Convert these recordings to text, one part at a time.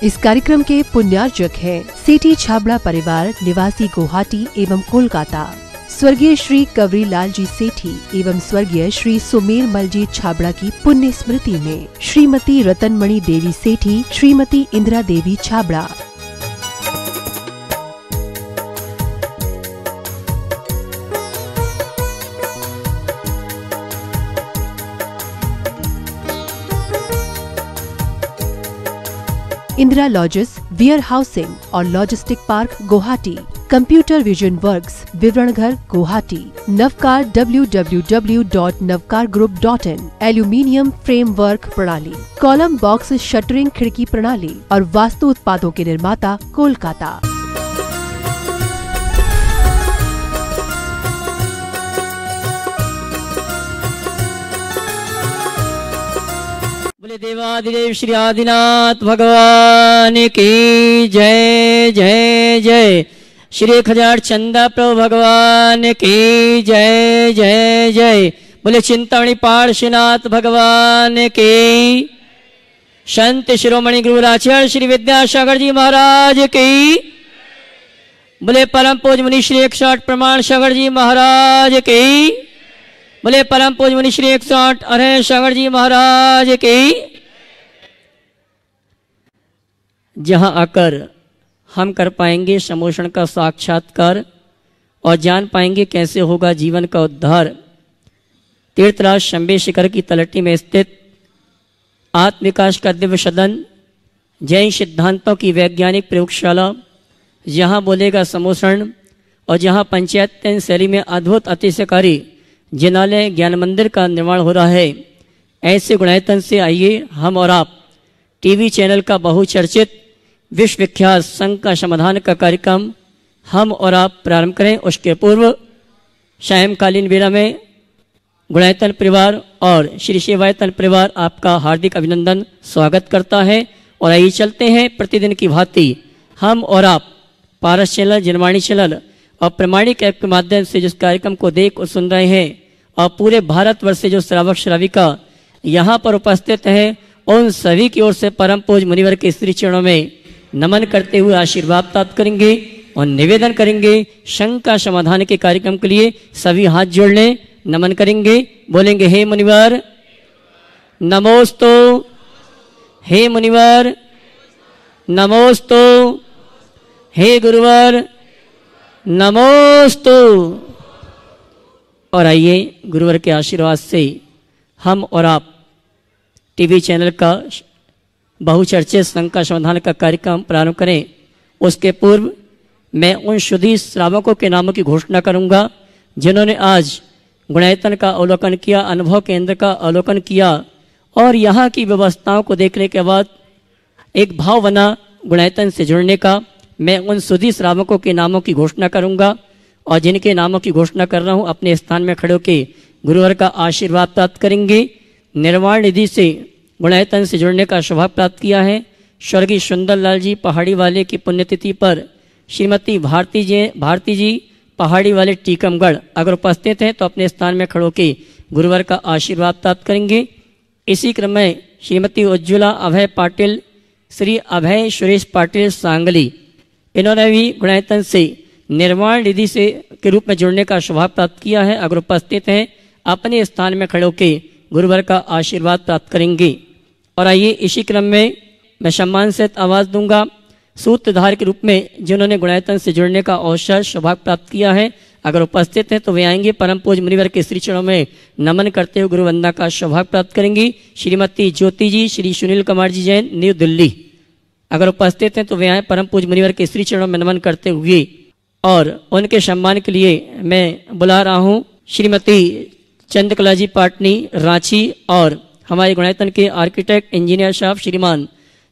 इस कार्यक्रम के पुण्यार्जक हैं सेठी छाबड़ा परिवार निवासी गुवाहाटी एवं कोलकाता, स्वर्गीय श्री कवरी लाल जी सेठी एवं स्वर्गीय श्री सुमेर मल जी छाबड़ा की पुण्य स्मृति में Shrimati Ratanmani Devi Sethi, Shrimati Indira Devi Chhabra. Indira lodges, warehousing और logistic park Guwahati, computer vision works, Vivaran Ghar Guwahati, Navkar www.navkargroup.in, aluminium frame work प्रणाली, कॉलम बॉक्स शटरिंग खिड़की प्रणाली और वास्तु उत्पादों के निर्माता कोलकाता। बोले देवादिदेव श्री आदिनाथ भगवान की जय जय जय। श्री 1000 चंदा प्रभु भगवान की जय जय जय। बोले चिंतामणि पार्श्वनाथ भगवान की। संत शिरोमणि गुरुराचार्य श्री विद्यासागर जी महाराज की। बोले परम पूज्य मुनि श्री 108 प्रमाण सागर जी महाराज की। बोले परम पूज्य मुनि श्री 108 अरे सागर जी महाराज की। जहां आकर हम कर पाएंगे समोषण का साक्षात्कार और जान पाएंगे कैसे होगा जीवन का उद्धार। तीर्थराज शंबे शिखर की तलहटी में स्थित आत्म विकास का दिव्य सदन, जैन सिद्धांतों की वैज्ञानिक प्रयोगशाला, जहां बोलेगा समोषण और जहां पंचायत शैली में अद्भुत अतिशयकारी जिनालय ज्ञान मंदिर का निर्माण हो रहा है। ऐसे गुणायतन से आइए हम और आप टीवी चैनल का बहुचर्चित विश्व विख्यात संघ का समाधान का कार्यक्रम हम और आप प्रारंभ करें। उसके पूर्व सायंकालीन बेला में गुणायतन परिवार और श्री सेवायतन परिवार आपका हार्दिक अभिनंदन स्वागत करता है। और आइए चलते हैं प्रतिदिन की भांति हम और आप पारस चैनल, जनवाणी चैनल और प्रमाणिक ऐप के माध्यम से जिस कार्यक्रम को देख और सुन रहे हैं और पूरे भारतवर्ष से जो श्रावक श्राविका यहाँ पर उपस्थित है, उन सभी की ओर से परम पूज्य मुनिवर के श्री चरणों में नमन करते हुए आशीर्वाद प्राप्त करेंगे और निवेदन करेंगे शंका समाधान के कार्यक्रम के लिए सभी हाथ जोड़ लें, नमन करेंगे, बोलेंगे हे मुनिवर नमोस्तु, हे मुनिवर नमोस्तु, हे गुरुवर नमोस्तु। और आइए गुरुवर के आशीर्वाद से हम और आप टीवी चैनल का बहुचर्चित संघ का समाधान का कार्यक्रम प्रारंभ करें। उसके पूर्व मैं उन शुद्धि श्रावकों के नामों की घोषणा करूंगा जिन्होंने आज गुणायतन का अवलोकन किया, अनुभव केंद्र का अवलोकन किया और यहाँ की व्यवस्थाओं को देखने के बाद एक भाव बना गुणायतन से जुड़ने का। मैं उन सुधी श्रावकों के नामों की घोषणा करूंगा और जिनके नामों की घोषणा कर रहा हूं अपने स्थान में खड़े होकर गुरुवर का आशीर्वाद प्राप्त करेंगे। निर्वाण निधि से गुणायतन से जुड़ने का सौभाग्य प्राप्त किया है स्वर्गीय सुंदरलाल जी पहाड़ी वाले की पुण्यतिथि पर श्रीमती भारती जी पहाड़ी वाले टीकमगढ़ अगर उपस्थित हैं तो अपने स्थान में खड़े होकर गुरुवर का आशीर्वाद प्राप्त करेंगे। इसी क्रम में श्रीमती उज्ज्वला अभय पाटिल, श्री अभय सुरेश पाटिल सांगली, इन्होंने भी गुणायतन से निर्वाण निधि से के रूप में जुड़ने का सौभाग्य प्राप्त किया है। अगर उपस्थित हैं अपने स्थान में खड़े होकर गुरुवर का आशीर्वाद प्राप्त करेंगे। और आइए इसी क्रम में मैं सम्मान से आवाज़ दूंगा सूत्रधार के रूप में जिन्होंने गुणायतन से जुड़ने का अवसर सौभाग्य प्राप्त किया है। अगर उपस्थित हैं तो वे आएंगे, परम पूज्य मुनिवर के श्री चरणों में नमन करते हुए गुरु वंदना का सौभाग्य प्राप्त करेंगी। श्रीमती ज्योति जी, श्री सुनील कुमार जी जैन, न्यू दिल्ली अगर उपस्थित हैं तो वे आए परम पूज्य मुनिवर के श्री चरणों में नमन करते हुए। और उनके सम्मान के लिए मैं बुला रहा हूँ श्रीमती चंद्रकला जी पाटनी रांची और हमारे गुणायतन के आर्किटेक्ट इंजीनियर साहब श्रीमान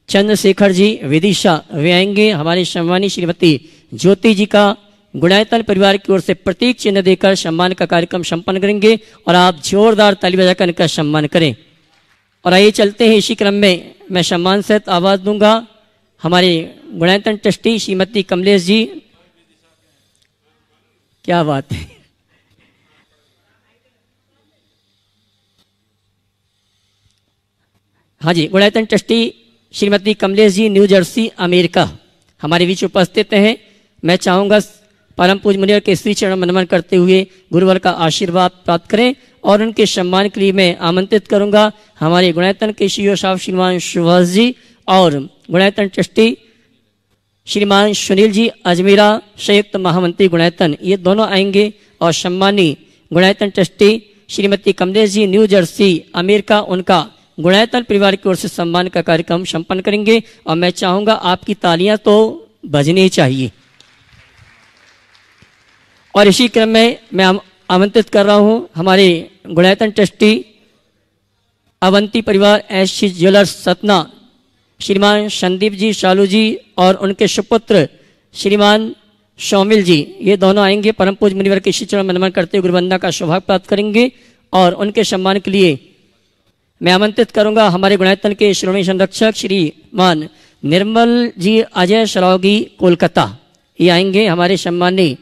चंद्रशेखर जी विदिशा, वे आएंगे। हमारी सम्मानी श्रीमती ज्योति जी का गुणायतन परिवार की ओर से प्रतीक चिन्ह देकर सम्मान का कार्यक्रम संपन्न करेंगे और आप जोरदार ताली बजाकर इनका सम्मान करें। और आइए चलते हैं इसी क्रम में मैं सम्मान सहित आवाज़ दूंगा हमारे गुणायतन ट्रस्टी श्रीमती कमलेश जी। क्या बात है, हाँ जी, Gunayatan trustee Shrimati Kamlesh ji, new Jersey, America, हमारे बीच उपस्थित हैं। मैं चाहूँगा परम पूज्य मुनिवर के श्री चरण में नमन करते हुए गुरुवर का आशीर्वाद प्राप्त करें और उनके सम्मान के लिए मैं आमंत्रित करूँगा हमारे गुणायतन के सीईओ साहब श्रीमान सुभाष जी और गुणायतन ट्रस्टी श्रीमान सुनील जी अजमेरा, संयुक्त महामंत्री गुणायतन, ये दोनों आएंगे और सम्मानी Gunayatan trustee Shrimati Kamlesh ji, new Jersey, America, उनका गुणायतन परिवार की ओर से सम्मान का कार्यक्रम संपन्न करेंगे। और मैं चाहूँगा आपकी तालियां तो बजनी चाहिए। और इसी क्रम में मैं आमंत्रित कर रहा हूँ हमारे गुणायतन ट्रस्टी अवंती परिवार एस ज्वेलर्स सतना, श्रीमान संदीप जी शालू जी और उनके सुपुत्र श्रीमान शौमिल जी, ये दोनों आएंगे। परम पूज्य मुनिवर के श्री चरण में नमन करते हुए गुरुवंदना का सौभाग्य प्राप्त करेंगे और उनके सम्मान के लिए मैं आमंत्रित करूंगा हमारे गुणायतन के श्रोमणी संरक्षक श्रीमान निर्मल जी अजय सरावगी, कोलकाता, ये आएंगे। हमारे सम्मानी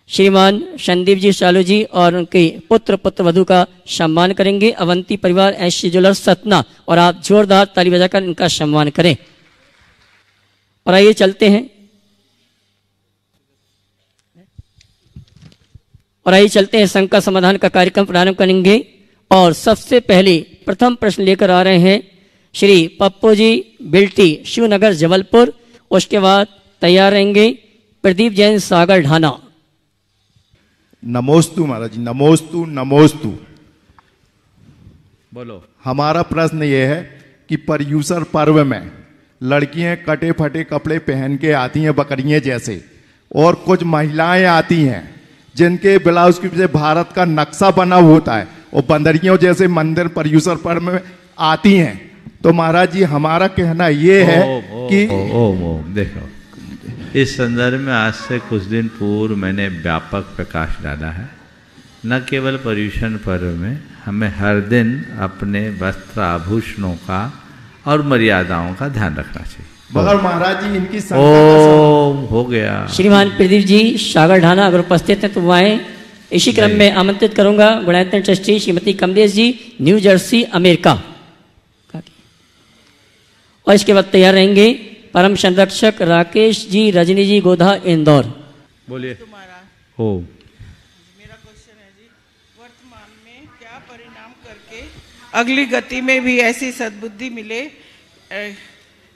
श्रीमान संदीप जी शालू जी और उनके पुत्र वधू का सम्मान करेंगे। अवंती परिवार एस ज्वेलर्स सतना, और आप जोरदार ताली बजाकर इनका सम्मान करें। और आइए चलते हैं संघ का समाधान का कार्यक्रम प्रारंभ करेंगे। और सबसे पहले प्रथम प्रश्न लेकर आ रहे हैं श्री पप्पू जी बिल्टी, शिवनगर, जबलपुर। उसके बाद तैयार रहेंगे प्रदीप जैन, सागर, ढाना। नमोस्तु महाराज जी, नमोस्तु नमोस्तु। बोलो। हमारा प्रश्न ये है कि पर्यूषण पर्व में लड़कियां कटे फटे कपड़े पहन के आती हैं बकरियां जैसे, और कुछ महिलाएं आती हैं जिनके ब्लाउज के पीछे भारत का नक्शा बना होता है और बंदरियों जैसे मंदिर पर्यूषण पर्व में आती हैं। तो महाराज जी हमारा कहना ये है कि देखो, इस संदर्भ में आज से कुछ दिन पूर्व मैंने व्यापक प्रकाश डाला है। न केवल पर्यूषण पर्व में हमें हर दिन अपने वस्त्र आभूषणों का और मर्यादाओं का ध्यान रखना चाहिए। मगर महाराज जी इनकी हो गया। श्रीमान प्रदीप जी सागर, ढाना, अगर उपस्थित हैं तो वो आए। इसी क्रम में आमंत्रित करूंगा Gunayatan trustee Shrimati Kamlesh ji, new Jersey, America, और इसके बाद तैयार रहेंगे परम संरक्षक राकेश जी, रजनी जी, गोधा, इंदौर। बोलिए। हो मेरा क्वेश्चन है जी, वर्तमान में क्या परिणाम करके अगली गति में भी ऐसी सद्बुद्धि मिले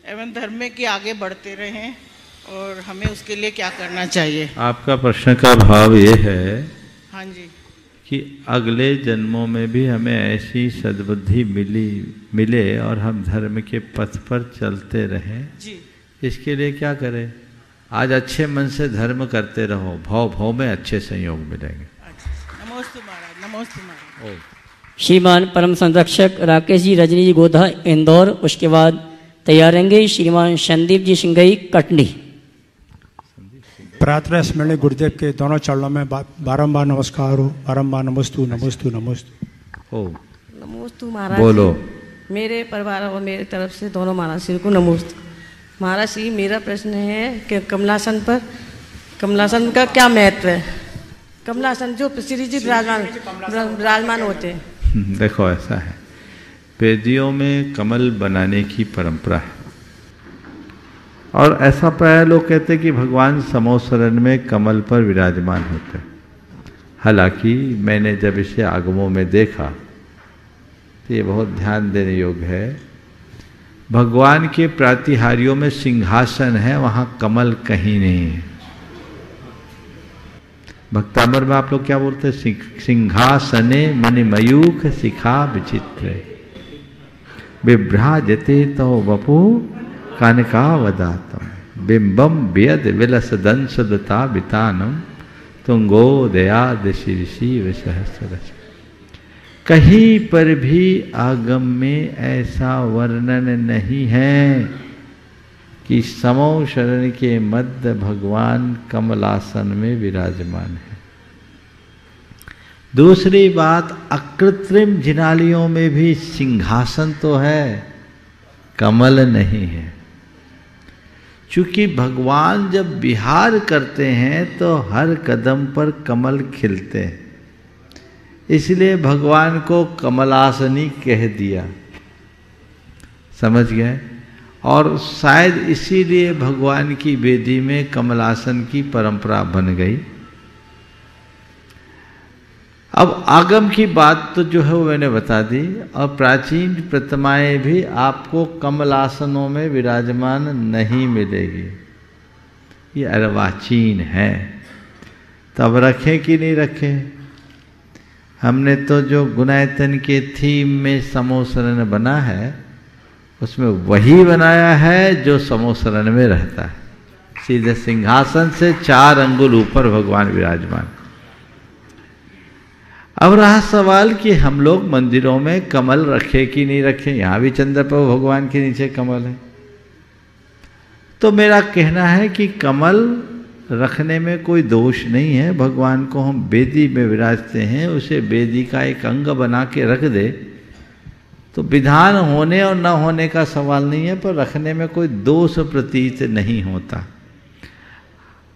एवं धर्म की आगे बढ़ते रहें, और हमें उसके लिए क्या करना चाहिए? आपका प्रश्न का भाव ये है, हाँ जी, कि अगले जन्मों में भी हमें ऐसी सद्बुद्धि मिले और हम धर्म के पथ पर चलते रहें जी। इसके लिए क्या करें? आज अच्छे मन से धर्म करते रहो, भाव में अच्छे संयोग मिलेंगे। नमोस्तु महाराज, नमोस्तु महाराज। श्रीमान परम संरक्षक राकेश जी, रजनी जी, गोधा, इंदौर। उसके बाद तैयार रहेंगे श्रीमान संदीप जी सिंगई, कटनी। प्रार्थना स्मरण गुरुदेव के दोनों चरणों में बारंबार नमस्कार हो, बारंबार नमोस्तु नमोस्तु नमोस्तु हो। नमोस्तु महाराज। बोलो। मेरे परिवार और मेरे तरफ से दोनों महाराज श्री को नमोस्तु। महाराज जी मेरा प्रश्न है कि कमलासन का क्या महत्व है? कमलासन जो श्री जी विराजमान होते हैं। देखो ऐसा है, वेदियों में कमल बनाने की परंपरा है, और ऐसा प्राय लोग कहते हैं कि भगवान समोसरण में कमल पर विराजमान होते हैं। हालांकि मैंने जब इसे आगमों में देखा तो ये बहुत ध्यान देने योग्य है। भगवान के प्रातिहार्यों में सिंहासन है, वहाँ कमल कहीं नहीं है। भक्तामर में आप लोग क्या बोलते हैं? सिंहासने मणिमयूख शिखा विचित्र विभ्राजते तो वपु कानकावदातम बिंबम व्यद विलस दंशदता वितानम तुंगो दयाद शीर्षि विसहस्रश। कहीं पर भी आगम में ऐसा वर्णन नहीं है कि समो शरण के मध्य भगवान कमलासन में विराजमान है। दूसरी बात, अकृत्रिम जिनालियों में भी सिंहासन तो है, कमल नहीं है। चूंकि भगवान जब विहार करते हैं तो हर कदम पर कमल खिलते हैं, इसलिए भगवान को कमलासनी कह दिया। समझ गए? और शायद इसीलिए भगवान की वेदी में कमलासन की परंपरा बन गई। अब आगम की बात तो जो है वो मैंने बता दी, और प्राचीन प्रतिमाएं भी आपको कमलासनों में विराजमान नहीं मिलेगी, ये अर्वाचीन है। तब रखें कि नहीं रखें? हमने तो जो गुणायतन के थीम में समोसरन बना है उसमें वही बनाया है जो समोसरन में रहता है। सीधे सिंहासन से 4 अंगुल ऊपर भगवान विराजमान। अब रहा सवाल कि हम लोग मंदिरों में कमल रखे कि नहीं रखें। यहां भी चंद्रप्रभु भगवान के नीचे कमल है। तो मेरा कहना है कि कमल रखने में कोई दोष नहीं है। भगवान को हम वेदी में विराजते हैं, उसे वेदी का एक अंग बना के रख दे तो विधान होने और न होने का सवाल नहीं है, पर रखने में कोई दोष प्रतीत नहीं होता।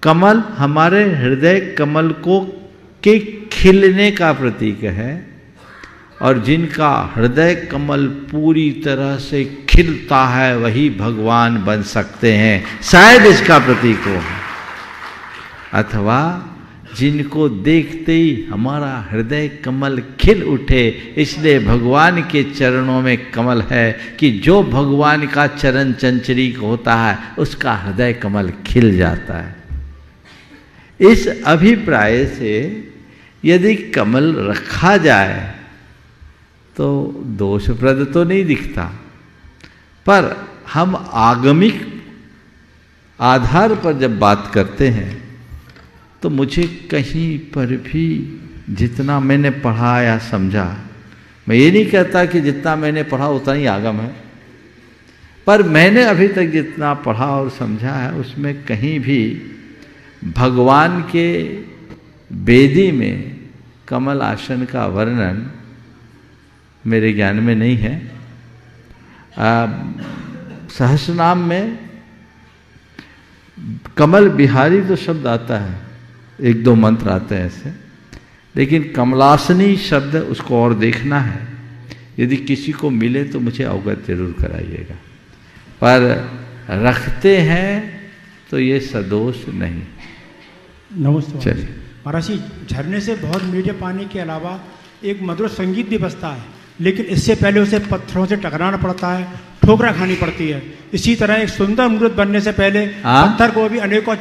कमल हमारे हृदय कमल को के खिलने का प्रतीक है, और जिनका हृदय कमल पूरी तरह से खिलता है वही भगवान बन सकते हैं, शायद इसका प्रतीक हो। अथवा जिनको देखते ही हमारा हृदय कमल खिल उठे, इसलिए भगवान के चरणों में कमल है कि जो भगवान का चरण चंचरीक होता है उसका हृदय कमल खिल जाता है। इस अभिप्राय से यदि कमल रखा जाए तो दोषप्रद तो नहीं दिखता, पर हम आगमिक आधार पर जब बात करते हैं तो मुझे कहीं पर भी जितना मैंने पढ़ा या समझा, मैं ये नहीं कहता कि जितना मैंने पढ़ा उतना ही आगम है, पर मैंने अभी तक जितना पढ़ा और समझा है उसमें कहीं भी भगवान के वेदी में कमल आसन का वर्णन मेरे ज्ञान में नहीं है। सहस्रनाम में कमल बिहारी तो शब्द आता है, 1-2 मंत्र आते हैं ऐसे, लेकिन कमलासनी शब्द उसको और देखना है। यदि किसी को मिले तो मुझे अवगत जरूर कराइएगा, पर रखते हैं तो ये सदोष नहीं। नमस्ते। चलिए महाराज जी, झरने से बहुत मीठे पानी के अलावा एक मधुर संगीत भी बजता है, लेकिन इससे पहले उसे पत्थरों से टकराना पड़ता है, ठोकरें खानी पड़ती है। इसी तरह एक सुंदर मूर्त बनने से पहले पत्थर को भी अनेकों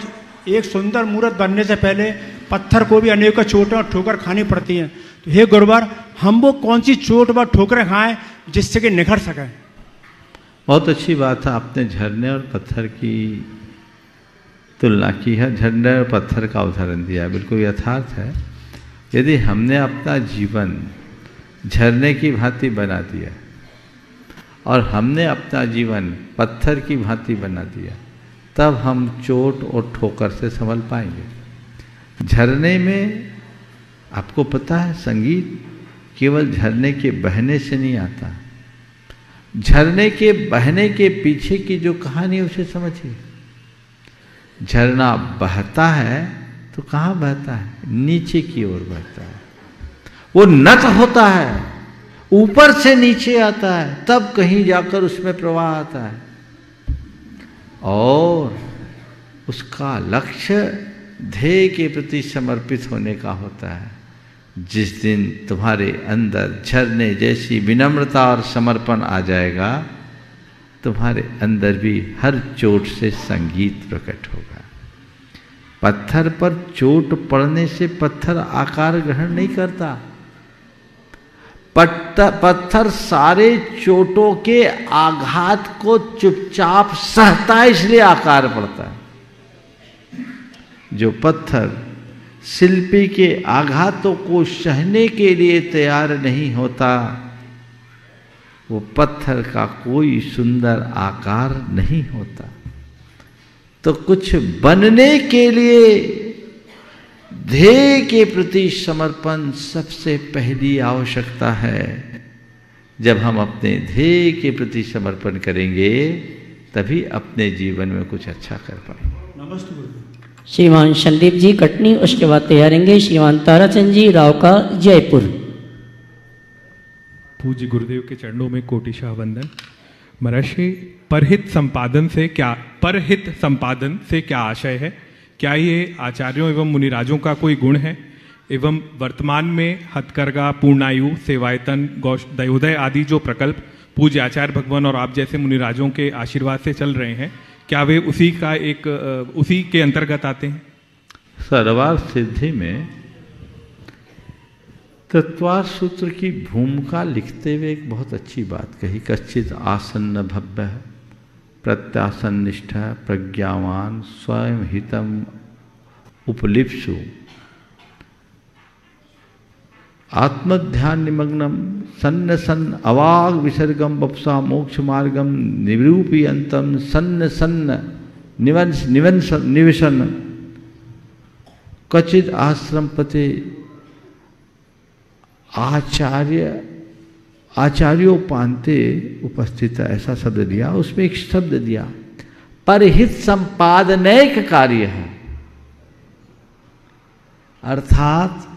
पत्थर को भी अनेकों चोटें और ठोकर खानी पड़ती हैं। तो हे गुरुवार, हम वो कौन सी चोट व ठोकरें खाएं जिससे कि निखर सकें? बहुत अच्छी बात है, आपने झरने और पत्थर की तुलना की है, झरने और पत्थर का उदाहरण दिया है, बिल्कुल यथार्थ है। यदि हमने अपना जीवन झरने की भांति बना दिया और हमने अपना जीवन पत्थर की भांति बना दिया, तब हम चोट और ठोकर से संभल पाएंगे। झरने में आपको पता है, संगीत केवल झरने के बहने से नहीं आता। झरने के बहने के पीछे की जो कहानी है उसे समझिए। झरना बहता है तो कहाँ बहता है? नीचे की ओर बहता है। वो नत होता है, ऊपर से नीचे आता है, तब कहीं जाकर उसमें प्रवाह आता है, और उसका लक्ष्य ध्येय के प्रति समर्पित होने का होता है। जिस दिन तुम्हारे अंदर झरने जैसी विनम्रता और समर्पण आ जाएगा, तुम्हारे अंदर भी हर चोट से संगीत प्रकट होगा। पत्थर पर चोट पड़ने से पत्थर आकार ग्रहण नहीं करता। पत्थर सारे चोटों के आघात को चुपचाप सहता है, इसलिए आकार पड़ता है। जो पत्थर शिल्पी के आघातों को सहने के लिए तैयार नहीं होता, वो पत्थर का कोई सुंदर आकार नहीं होता। तो कुछ बनने के लिए ध्येय के प्रति समर्पण सबसे पहली आवश्यकता है। जब हम अपने ध्येय के प्रति समर्पण करेंगे तभी अपने जीवन में कुछ अच्छा कर पाएंगे। नमस्ते गुरुदेव। श्रीमान संदीप जी कटनी, उसके बाद तैयारेंगे श्रीमान ताराचंद जी राव का जयपुर। पूज्य गुरुदेव के चरणों में कोटिशाह वंदन। महर्षि, परहित संपादन से क्या आशय है? क्या ये आचार्यों एवं मुनिराजों का कोई गुण है? एवं वर्तमान में हथकरघा, पूर्णायु, सेवायतन, दयोदय आदि जो प्रकल्प पूज्य आचार्य भगवान और आप जैसे मुनिराजों के आशीर्वाद से चल रहे हैं, क्या वे उसी के अंतर्गत आते हैं? सर्वार्थ सिद्धि में तत्वार्थ सूत्र की भूमिका लिखते हुए एक बहुत अच्छी बात कही। कश्चित आसन्न भव्य प्रत्यासन्निष्ठ प्रज्ञावान स्वयं हितम उपलिप्सु आत्मध्यान निमग्नम सन्न सन्न अवाग विसर्गम वप्सा मोक्ष मार्गम निरूपयंतम सन्न सन्न निविशन क्वचित आश्रमपते आचार्योपांते उपस्थित, ऐसा शब्द दिया। उसमें एक शब्द दिया परहित संपादनैक कार्य है, अर्थात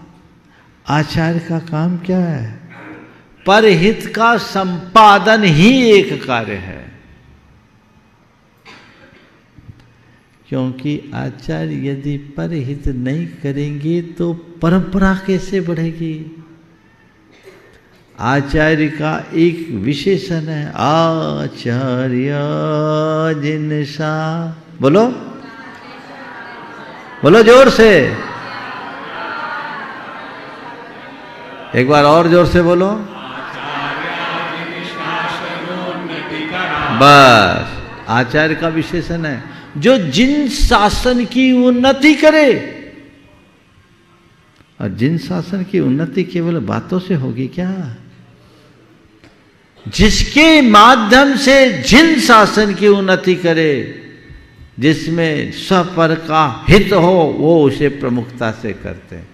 आचार्य का काम क्या है? परहित का संपादन ही एक कार्य है। क्योंकि आचार्य यदि परहित नहीं करेंगे तो परंपरा कैसे बढ़ेगी? आचार्य का एक विशेषण है, आचार्य जिनसा, बोलो बोलो जोर से, एक बार और जोर से बोलो, बस। आचार्य का विशेषण है जो जिन शासन की उन्नति करे, और जिन शासन की उन्नति केवल बातों से होगी क्या? जिसके माध्यम से जिन शासन की उन्नति करे, जिसमें स्वपर का हित हो, वो उसे प्रमुखता से करते हैं।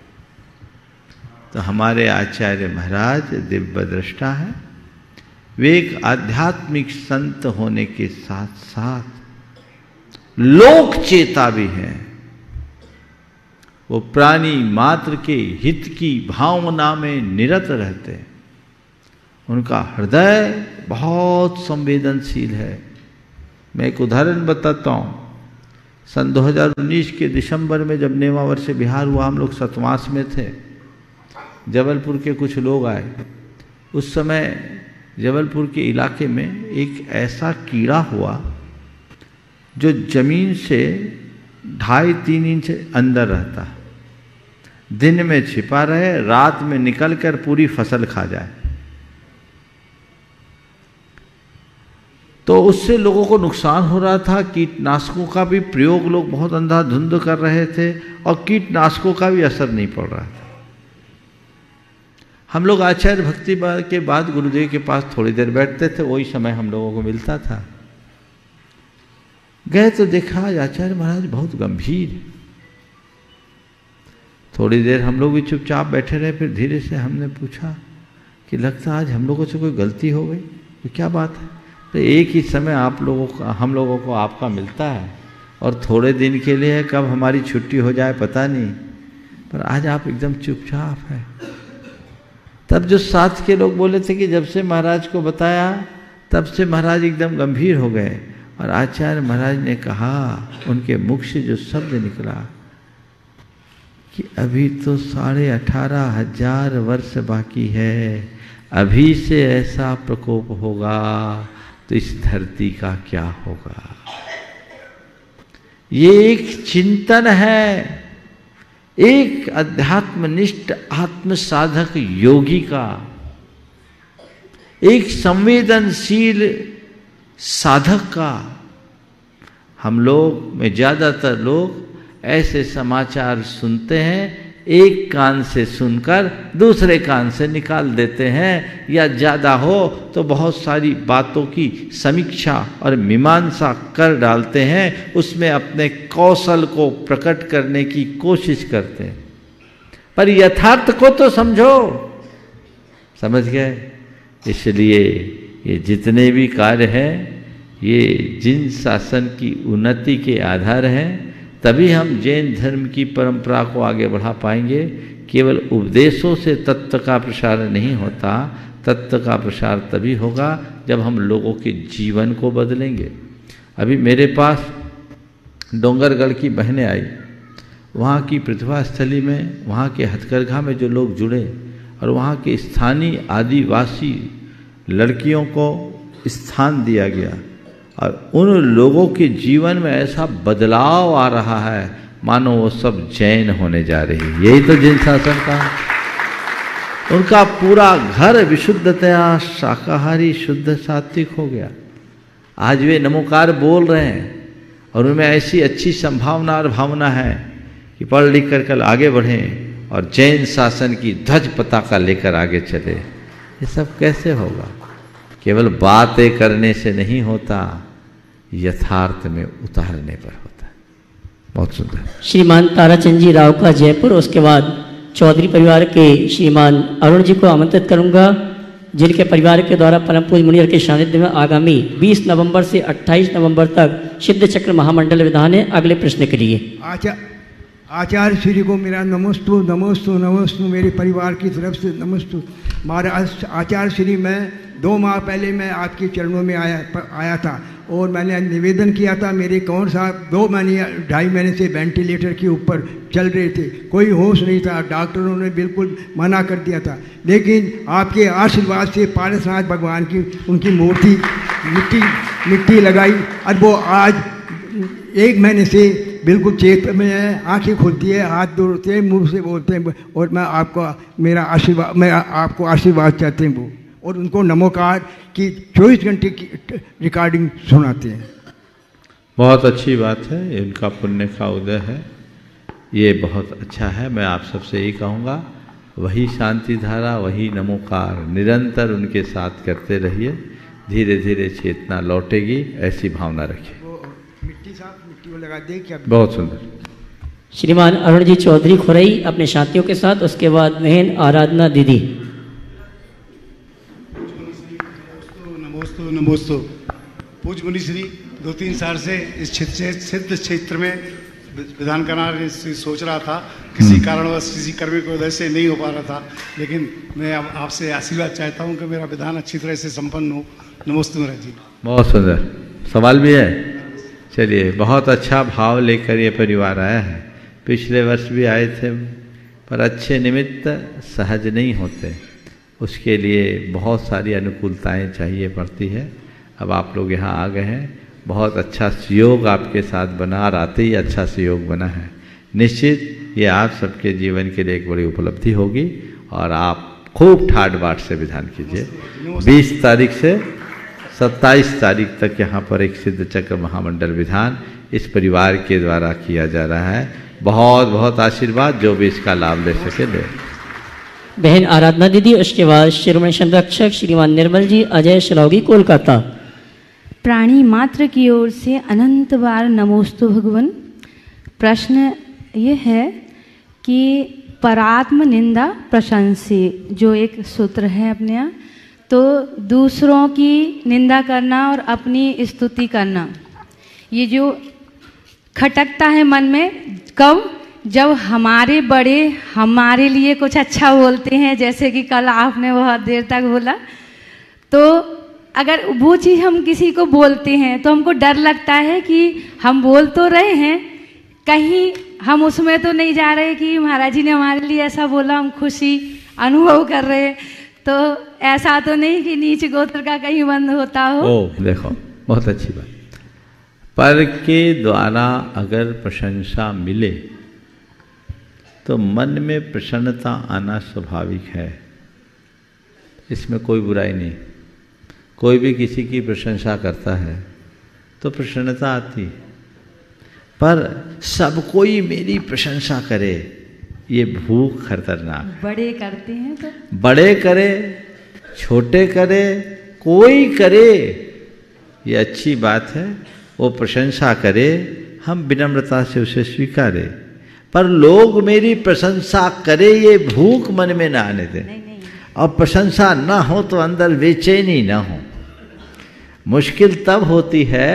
तो हमारे आचार्य महाराज दिव्य दृष्टा है। वे एक आध्यात्मिक संत होने के साथ साथ लोक चेता भी हैं। वो प्राणी मात्र के हित की भावना में निरत रहते हैं। उनका हृदय बहुत संवेदनशील है। मैं एक उदाहरण बताता हूँ। सन 2019 के दिसंबर में जब नेमावर से बिहार हुआ, हम लोग सतवास में थे। जबलपुर के कुछ लोग आए। उस समय जबलपुर के इलाके में एक ऐसा कीड़ा हुआ जो जमीन से 2.5-3 इंच अंदर रहता है, दिन में छिपा रहे, रात में निकलकर पूरी फसल खा जाए। तो उससे लोगों को नुकसान हो रहा था। कीटनाशकों का भी प्रयोग लोग बहुत अंधाधुंध कर रहे थे और कीटनाशकों का भी असर नहीं पड़ रहा था। हम लोग आचार्य भक्ति के बाद गुरुदेव के पास थोड़ी देर बैठते थे, वही समय हम लोगों को मिलता था। गए तो देखा आचार्य महाराज बहुत गंभीर। थोड़ी देर हम लोग भी चुपचाप बैठे रहे। फिर धीरे से हमने पूछा कि लगता आज हम लोगों से कोई गलती हो गई, तो क्या बात है? तो एक ही समय हम लोगों को आपका मिलता है, और थोड़े दिन के लिए है, कब हमारी छुट्टी हो जाए पता नहीं, पर आज आप एकदम चुपचाप हैं। तब जो साथ के लोग बोले थे कि जब से महाराज को बताया तब से महाराज एकदम गंभीर हो गए। और आचार्य महाराज ने कहा, उनके मुख से जो शब्द निकला कि अभी तो 18,500 वर्ष बाकी है, अभी से ऐसा प्रकोप होगा तो इस धरती का क्या होगा। ये एक चिंतन है, एक अध्यात्मनिष्ठ आत्म साधक योगी का, एक संवेदनशील साधक का। हम लोग में ज्यादातर लोग ऐसे समाचार सुनते हैं, एक कान से सुनकर दूसरे कान से निकाल देते हैं, या ज्यादा हो तो बहुत सारी बातों की समीक्षा और मीमांसा कर डालते हैं, उसमें अपने कौशल को प्रकट करने की कोशिश करते हैं। पर यथार्थ को तो समझो। समझ गए? इसलिए ये जितने भी कार्य हैं, ये जिन शासन की उन्नति के आधार हैं, तभी हम जैन धर्म की परंपरा को आगे बढ़ा पाएंगे। केवल उपदेशों से तत्व का प्रसार नहीं होता, तत्व का प्रसार तभी होगा जब हम लोगों के जीवन को बदलेंगे। अभी मेरे पास डोंगरगढ़ की बहनें आई, वहाँ की प्रतिभा स्थली में, वहाँ के हथकरघा में जो लोग जुड़े और वहाँ के स्थानीय आदिवासी लड़कियों को स्थान दिया गया और उन लोगों के जीवन में ऐसा बदलाव आ रहा है मानो वो सब जैन होने जा रही है। यही तो जिन शासन का, उनका पूरा घर विशुद्धतया शाकाहारी शुद्ध सात्विक हो गया। आज वे नमोकार बोल रहे हैं और उनमें ऐसी अच्छी संभावना और भावना है कि पढ़ लिख कर कल आगे बढ़ें और जैन शासन की ध्वज पताका लेकर आगे चले। ये सब कैसे होगा? केवल बातें करने से नहीं होता, यथार्थ में उतारने पर होता है। बहुत सुंदर। श्रीमान ताराचंद जी राव का जयपुर, उसके बाद चौधरी परिवार के श्रीमान अरुण जी को आमंत्रित करूंगा, जिनके परिवार के द्वारा परम पूज्य मुनिवर के सानिध्य में आगामी 20 नवंबर से 28 नवंबर तक सिद्ध चक्र महामंडल विधान है। अगले प्रश्न के लिए आचार्य श्री को मेरा नमस्तु नमस्तु नमस्तु, मेरे परिवार की तरफ से नमस्तु। महाराज आचार्य श्री, मैं 2 माह पहले मैं आपके चरणों में आया था और मैंने निवेदन किया था। मेरे कौन साहब 2.5 महीने से वेंटिलेटर के ऊपर चल रहे थे, कोई होश नहीं था, डॉक्टरों ने बिल्कुल मना कर दिया था। लेकिन आपके आशीर्वाद से पारसनाथ भगवान की उनकी मूर्ति मिट्टी लगाई और वो आज 1 महीने से बिल्कुल चेत में है, आंखें खुलती है, हाथ जोड़ते हैं, मुंह से बोलते हैं और मैं आपको आशीर्वाद चाहते हैं वो, और उनको नमोकार की 24 घंटे की रिकॉर्डिंग सुनाते हैं। बहुत अच्छी बात है, इनका पुण्य का उदय है, ये बहुत अच्छा है। मैं आप सबसे यही कहूँगा, वही शांति धारा, वही नमोकार निरंतर उनके साथ करते रहिए, धीरे धीरे चेतना लौटेगी, ऐसी भावना रखिए। मिट्टी लगा दे क्या? बहुत सुंदर। श्रीमान अरुण जी चौधरी खुरई अपने साथियों के साथ, उसके बाद बहन आराधना दीदी। नमोस्तु नमोस्तु। पूज्य मुनि श्री 2-3 साल से इस सिद्ध क्षेत्र में विधान करना सोच रहा था, किसी कारणवश किसी कर्मी की वजह से नहीं हो पा रहा था, लेकिन मैं अब आपसे आशीर्वाद चाहता हूं कि मेरा विधान अच्छी तरह से संपन्न हो। नमस्ते महाराज जी। बहुत सुंदर। सवाल भी है? चलिए, बहुत अच्छा भाव लेकर ये परिवार आया है। पिछले वर्ष भी आए थे, पर अच्छे निमित्त सहज नहीं होते, उसके लिए बहुत सारी अनुकूलताएं चाहिए पड़ती है। अब आप लोग यहाँ आ गए हैं, बहुत अच्छा सहयोग आपके साथ बना, और आते ही अच्छा सहयोग बना है। निश्चित ये आप सबके जीवन के लिए एक बड़ी उपलब्धि होगी और आप खूब ठाट बाट से विधान कीजिए। 20 तारीख से 27 तारीख तक यहाँ पर एक सिद्ध चक्र महामंडल विधान इस परिवार के द्वारा किया जा रहा है। बहुत बहुत आशीर्वाद, जो भी इसका लाभ ले सके ले। बहन आराधना दीदी, उसके बाद शिरोमणि संरक्षक श्रीमान निर्मल जी, अजय शलौगी, कोलकाता। प्राणी मात्र की ओर से अनंत बार नमोस्तु भगवन। प्रश्न ये है कि परात्म निंदा प्रशंसी जो एक सूत्र है अपने यहाँ, तो दूसरों की निंदा करना और अपनी स्तुति करना, ये जो खटकता है मन में, कब? जब हमारे बड़े हमारे लिए कुछ अच्छा बोलते हैं, जैसे कि कल आपने बहुत देर तक बोला, तो अगर वो चीज़ हम किसी को बोलते हैं तो हमको डर लगता है कि हम बोल तो रहे हैं, कहीं हम उसमें तो नहीं जा रहे कि महाराज जी ने हमारे लिए ऐसा बोला, हम खुशी अनुभव कर रहे हैं, तो ऐसा तो नहीं कि नीच गोत्र का कहीं बंद होता हो। ओ देखो, बहुत अच्छी बात। पर के द्वारा अगर प्रशंसा मिले तो मन में प्रसन्नता आना स्वाभाविक है, इसमें कोई बुराई नहीं। कोई भी किसी की प्रशंसा करता है तो प्रसन्नता आती, पर सब कोई मेरी प्रशंसा करे, ये भूख खतरनाक। बड़े करते हैं तो बड़े करे, छोटे करे, कोई करे, ये अच्छी बात है। वो प्रशंसा करे, हम विनम्रता से उसे स्वीकारें, पर लोग मेरी प्रशंसा करे ये भूख मन में ना आने दें। और प्रशंसा ना हो तो अंदर बेचैनी ना हो। मुश्किल तब होती है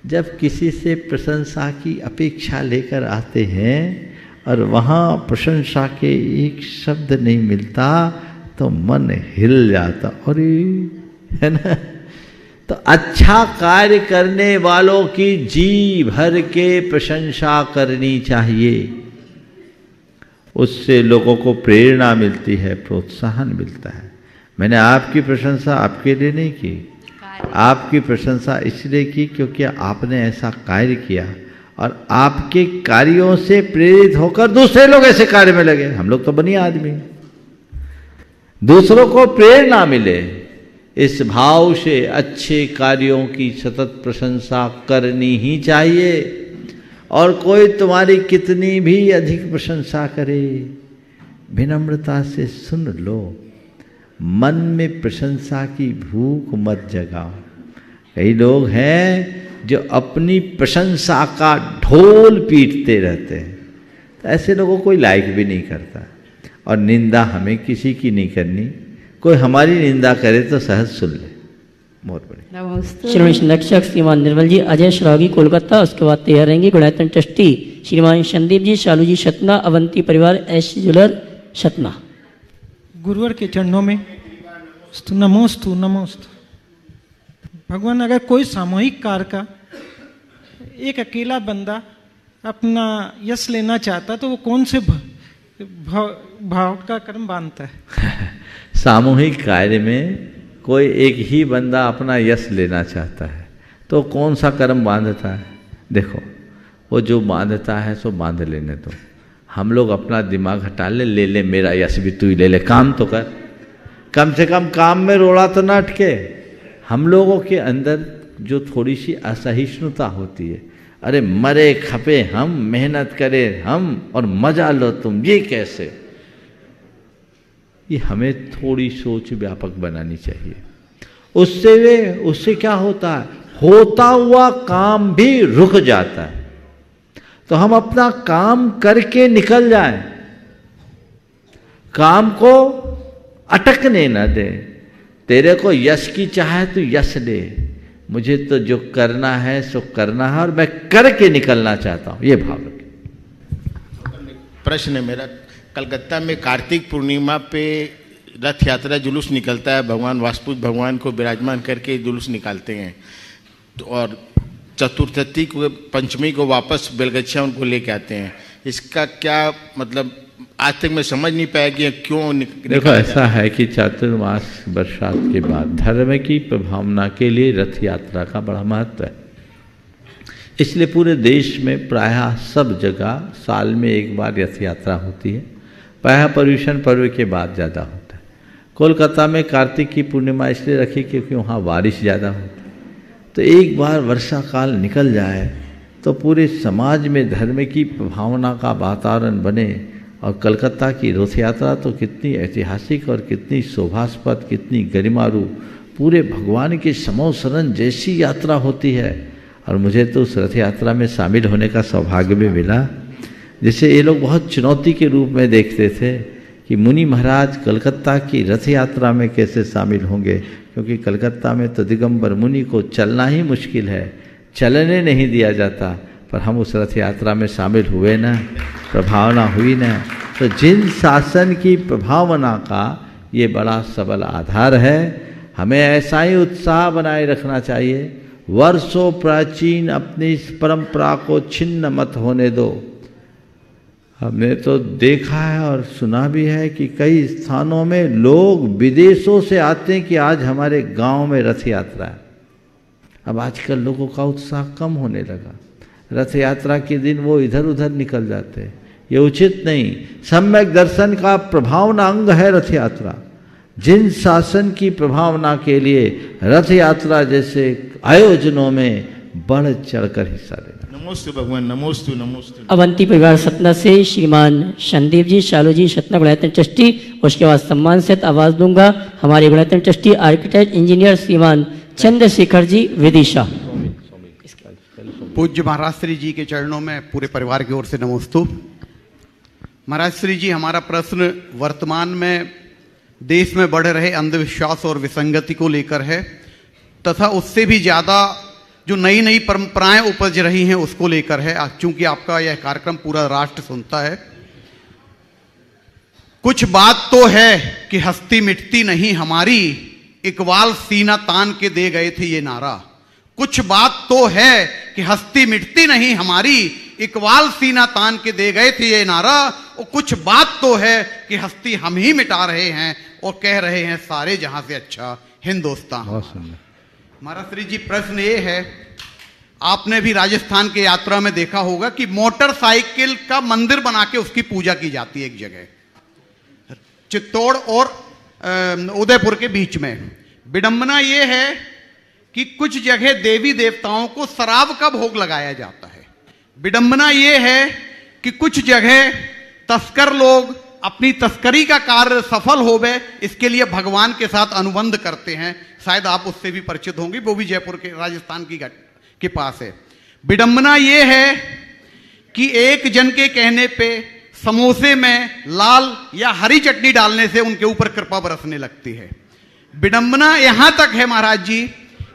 जब किसी से प्रशंसा की अपेक्षा लेकर आते हैं और वहाँ प्रशंसा के एक शब्द नहीं मिलता तो मन हिल जाता, अरे है ना। तो अच्छा कार्य करने वालों की जी भर के प्रशंसा करनी चाहिए, उससे लोगों को प्रेरणा मिलती है, प्रोत्साहन मिलता है। मैंने आपकी प्रशंसा आपके लिए नहीं की, आपकी प्रशंसा इसलिए की क्योंकि आपने ऐसा कार्य किया और आपके कार्यों से प्रेरित होकर दूसरे लोग ऐसे कार्य में लगे। हम लोग तो बनिए आदमी, दूसरों को प्रेरणा मिले, इस भाव से अच्छे कार्यों की सतत प्रशंसा करनी ही चाहिए। और कोई तुम्हारी कितनी भी अधिक प्रशंसा करे, विनम्रता से सुन लो, मन में प्रशंसा की भूख मत जगाओ। कई लोग हैं जो अपनी प्रशंसा का ढोल पीटते रहते हैं, तो ऐसे लोगों को कोई लाइक भी नहीं करता। और निंदा हमें किसी की नहीं करनी, कोई हमारी निंदा करे तो सहज सुन ले। बहुत बढ़िया। श्रीमान संरक्षक श्रीमान निर्मल जी अजय श्रावगी कोलकाता, उसके बाद तैयार रहेंगे गुणायतन ट्रस्टी श्रीमान संदीप जी शालू जी सतना, अवंती परिवार एस ज्वेलर सतना। गुरुवर के चरणों में नमोस्तु नमोस्तु। भगवान, अगर कोई सामूहिक कार्य का एक अकेला बंदा अपना यश लेना चाहता तो वो कौन से भाव का कर्म बांधता है? सामूहिक कार्य में कोई एक ही बंदा अपना यश लेना चाहता है तो कौन सा कर्म बांधता है? देखो, वो जो बांधता है सो बांध लेने दो। हम लोग अपना दिमाग हटा ले ले मेरा यश भी तू ही ले ले, काम तो कर, कम से कम काम में रोड़ा तो ना अटके। हम लोगों के अंदर जो थोड़ी सी असहिष्णुता होती है, अरे मरे खपे हम, मेहनत करें हम और मजा लो तुम, ये कैसे? ये हमें थोड़ी सोच व्यापक बनानी चाहिए। उससे क्या होता है, होता हुआ काम भी रुक जाता है। तो हम अपना काम करके निकल जाएं, काम को अटकने न दे। तेरे को यश की चाहे तो यश ले, मुझे तो जो करना है सो करना है और मैं करके निकलना चाहता हूं, ये भाव रखें। प्रश्न है मेरा, कलकत्ता में कार्तिक पूर्णिमा पे रथ यात्रा जुलूस निकलता है, भगवान वासुदेव भगवान को विराजमान करके जुलूस निकालते हैं, तो और चतुर्थी को, पंचमी को वापस बेलगच्छा उनको लेके आते हैं। इसका क्या मतलब, आज तक मैं समझ नहीं पाया कि क्यों देखो, ऐसा है कि चातुर्मास बरसात के बाद धर्म की प्रभावना के लिए रथ यात्रा का बड़ा महत्व है। इसलिए पूरे देश में प्रायः सब जगह साल में एक बार रथ यात्रा होती है, प्रायः पर्यूषण पर्व के बाद ज़्यादा होता है। कोलकाता में कार्तिक की पूर्णिमा इसलिए रखी क्योंकि वहाँ बारिश ज़्यादा होती है। तो एक बार वर्षा काल निकल जाए तो पूरे समाज में धर्म की भावना का वातावरण बने। और कलकत्ता की रथ यात्रा तो कितनी ऐतिहासिक और कितनी शोभास्पद, कितनी गरिमारू, पूरे भगवान के समो शरण जैसी यात्रा होती है। और मुझे तो उस रथ यात्रा में शामिल होने का सौभाग्य भी मिला। जिसे ये लोग बहुत चुनौती के रूप में देखते थे कि मुनि महाराज कलकत्ता की रथ यात्रा में कैसे शामिल होंगे, क्योंकि कलकत्ता में तो दिगंबर मुनि को चलना ही मुश्किल है, चलने नहीं दिया जाता। पर हम उस रथ यात्रा में शामिल हुए ना, प्रभावना हुई ना। तो जिन शासन की प्रभावना का ये बड़ा सबल आधार है, हमें ऐसा ही उत्साह बनाए रखना चाहिए। वर्षों प्राचीन अपनी इस परंपरा को छिन्न मत होने दो। हमने तो देखा है और सुना भी है कि कई स्थानों में लोग विदेशों से आते हैं कि आज हमारे गांव में रथ यात्रा है। अब आजकल लोगों का उत्साह कम होने लगा, रथ यात्रा के दिन वो इधर उधर निकल जाते हैं, ये उचित नहीं। सम्यक दर्शन का प्रभावना अंग है रथ यात्रा। जिन शासन की प्रभावना के लिए रथ यात्रा जैसे आयोजनों में बढ़ चढ़कर हिस्सा लेना। नमोस्तु भगवान, नमोस्तु नमोस्तु। अवंती परिवार सतना से श्रीमान संदीप जी शालू जी सतना गुणायतन ट्रस्टी, उसके बाद सम्मान से आवाज दूंगा हमारे गुणायतन ट्रस्टी आर्किटेक्ट इंजीनियर श्रीमान चंद्रशेखर जी विदिशा। पूज्य महाराज श्री जी के चरणों में पूरे परिवार की ओर से नमोस्तु। महाराज श्री जी, हमारा प्रश्न वर्तमान में देश में बढ़ रहे अंधविश्वास और विसंगति को लेकर है, तथा उससे भी ज़्यादा जो नई नई परंपराएं उपज रही हैं उसको लेकर है, चूंकि आपका यह कार्यक्रम पूरा राष्ट्र सुनता है। कुछ बात तो है कि हस्ती मिटती नहीं हमारी, इकबाल सीना तान के दे गए थे ये नारा। कुछ बात तो है कि हस्ती मिटती नहीं हमारी, इकबाल सीना तान के दे गए थे ये नारा। और कुछ बात तो है कि हस्ती हम ही मिटा रहे हैं और कह रहे हैं सारे जहां से अच्छा हिंदुस्तान। महाराज श्री जी, प्रश्न ये है, आपने भी राजस्थान के यात्रा में देखा होगा कि मोटरसाइकिल का मंदिर बना के उसकी पूजा की जाती है एक जगह, चित्तौड़ और उदयपुर के बीच में। विडंबना यह है कि कुछ जगह देवी देवताओं को शराब का भोग लगाया जाता है। विडंबना यह है कि कुछ जगह तस्कर लोग अपनी तस्करी का कार्य सफल हो गए, इसके लिए भगवान के साथ अनुबंध करते हैं। शायद आप उससे भी परिचित होंगे, वो भी जयपुर के राजस्थान के पास है। विडंबना यह है कि एक जन के कहने पे समोसे में लाल या हरी चटनी डालने से उनके ऊपर कृपा बरसने लगती है। विडंबना यहां तक है महाराज जी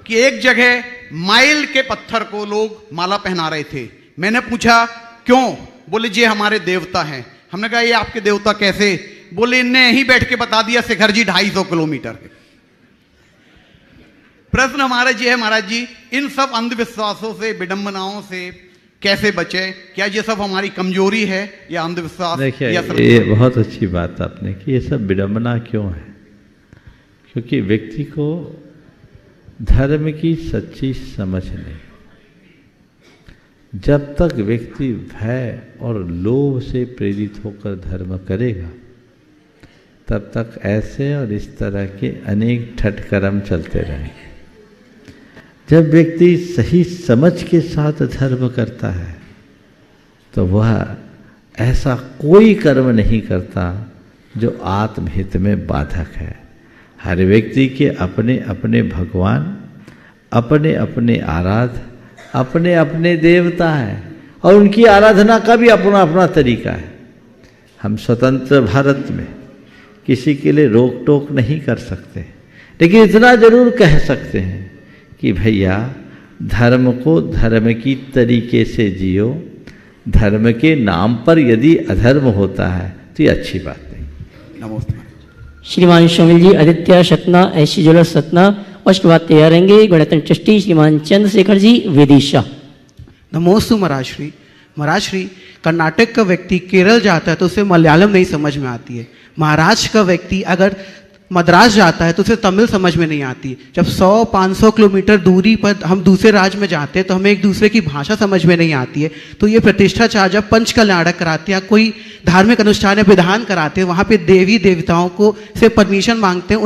कि एक जगह माइल के पत्थर को लोग माला पहना रहे थे। मैंने पूछा क्यों? बोले ये हमारे देवता हैं। हमने कहा ये आपके देवता कैसे? बोले इनने यहीं बैठ के बता दिया शिखर जी 250 किलोमीटर है। प्रश्न हमारा ये है महाराज जी, इन सब अंधविश्वासों से, विडंबनाओं से कैसे बचे? क्या ये सब हमारी कमजोरी है या अंधविश्वास? देखिए, ये बहुत अच्छी बात आपने की। ये सब विडंबना क्यों है? क्योंकि व्यक्ति को धर्म की सच्ची समझ नहीं। जब तक व्यक्ति भय और लोभ से प्रेरित होकर धर्म करेगा, तब तक ऐसे और इस तरह के अनेक ठटकर्म चलते रहेंगे। जब व्यक्ति सही समझ के साथ धर्म करता है, तो वह ऐसा कोई कर्म नहीं करता जो आत्महित में बाधक है। हर व्यक्ति के अपने अपने भगवान, अपने अपने आराध्य, अपने अपने देवता हैं, और उनकी आराधना का भी अपना अपना तरीका है। हम स्वतंत्र भारत में किसी के लिए रोक टोक नहीं कर सकते, लेकिन इतना जरूर कह सकते हैं कि भैया धर्म को धर्म की तरीके से जियो। धर्म के नाम पर यदि अधर्म होता है तो ये अच्छी बात नहीं। नमस्ते। श्रीमान शोमिल जी, आदित्य सतना, ऐसी ज्वेलर्स सतना, और उसके बाद तैयार रहेंगे गणतंत्र ट्रस्टी श्रीमान चंद्रशेखर जी विदिशा। नमोस्तु महाराज श्री। महाराज श्री, कर्नाटक का व्यक्ति केरल जाता है तो उसे मलयालम नहीं समझ में आती है। महाराष्ट्र का व्यक्ति अगर मद्रास जाता है तो उसे तमिल समझ में नहीं आती। जब 100-500 किलोमीटर दूरी पर हम दूसरे राज्य में जाते हैं तो हमें एक दूसरे की भाषा समझ में नहीं आती है। तो ये प्रतिष्ठाचार्य जब पंच कल्याणक कराते हैं, कोई धार्मिक अनुष्ठान या विधान कराते हैं, वहाँ पे देवी देवताओं को से परमिशन मांगते हैं,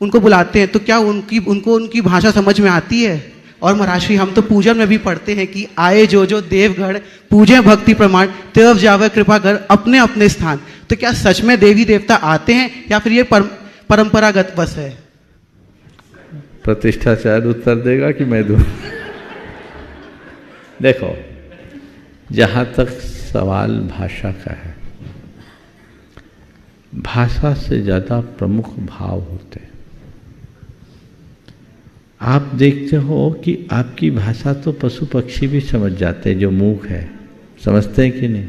उनको बुलाते हैं, तो क्या उनको उनकी भाषा समझ में आती है? और महाराज श्री, हम तो पूजन में भी पढ़ते हैं कि आए जो जो देवगढ़ पूजे भक्ति प्रमाण, तेव जावे कृपा कर अपने अपने स्थान। तो क्या सच में देवी देवता आते हैं या फिर ये परंपरागत बस है? प्रतिष्ठाचार्य उत्तर देगा कि मैं दूं? देखो, जहां तक सवाल भाषा का है, भाषा से ज्यादा प्रमुख भाव होते हैं। आप देखते हो कि आपकी भाषा तो पशु पक्षी भी समझ जाते हैं, जो मूक है, समझते हैं कि नहीं?